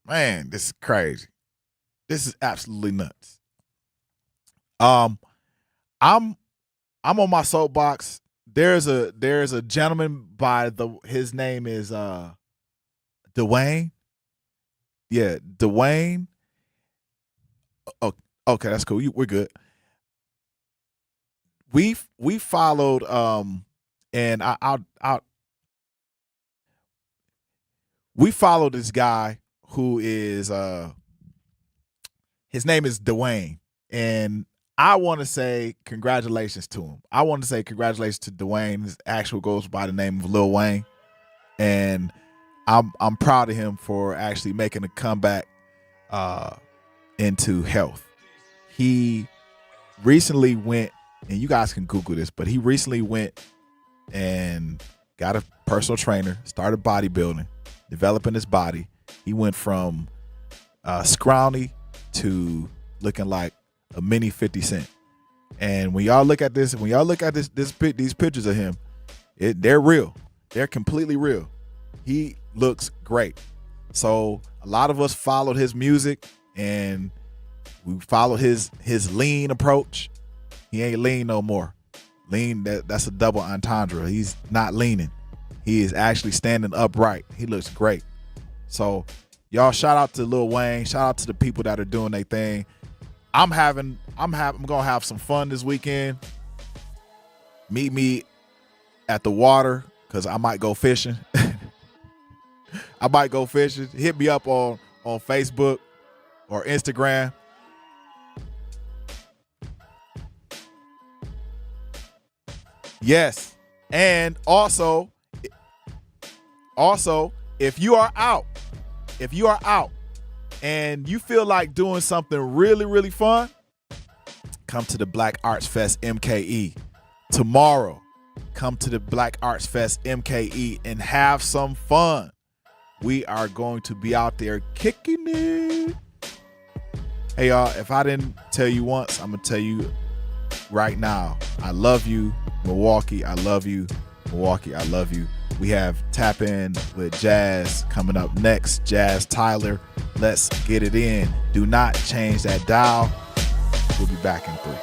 Man, this is crazy. This is absolutely nuts. I'm on my soapbox. There's a gentleman his name is Dwayne. Yeah, Dwayne. Oh, okay, that's cool. We're good. We followed and we followed this guy who is his name is Dwayne, and I want to say congratulations to him. I want to say congratulations to Dwayne. His actual goes by the name of Lil Wayne, and I'm proud of him for actually making a comeback into health. He recently went, and you guys can Google this, but he recently went and got a personal trainer, started bodybuilding, developing his body. He went from scrawny to looking like a mini 50 Cent. And when y'all look at this, these pictures of him, they're real. They're completely real. He looks great. So a lot of us followed his music and we followed his lean approach. He ain't lean no more. Lean, that's a double entendre. He's not leaning. He is actually standing upright. He looks great. So y'all, shout out to Lil Wayne. Shout out to the people that are doing their thing. I'm gonna have some fun this weekend. Meet me at the water because I might go fishing. I might go fishing. Hit me up on Facebook or Instagram. Yes. And also, if you are out and you feel like doing something really, really fun, come to the Black Arts Fest MKE tomorrow. Come to the Black Arts Fest MKE and have some fun. We are going to be out there kicking it. Hey, y'all, if I didn't tell you once, I'm going to tell you right now. I love you, Milwaukee. I love you, Milwaukee. I love you. We have Tap In with Jazz coming up next. Jazz Tyler. Let's get it in. Do not change that dial. We'll be back in 3.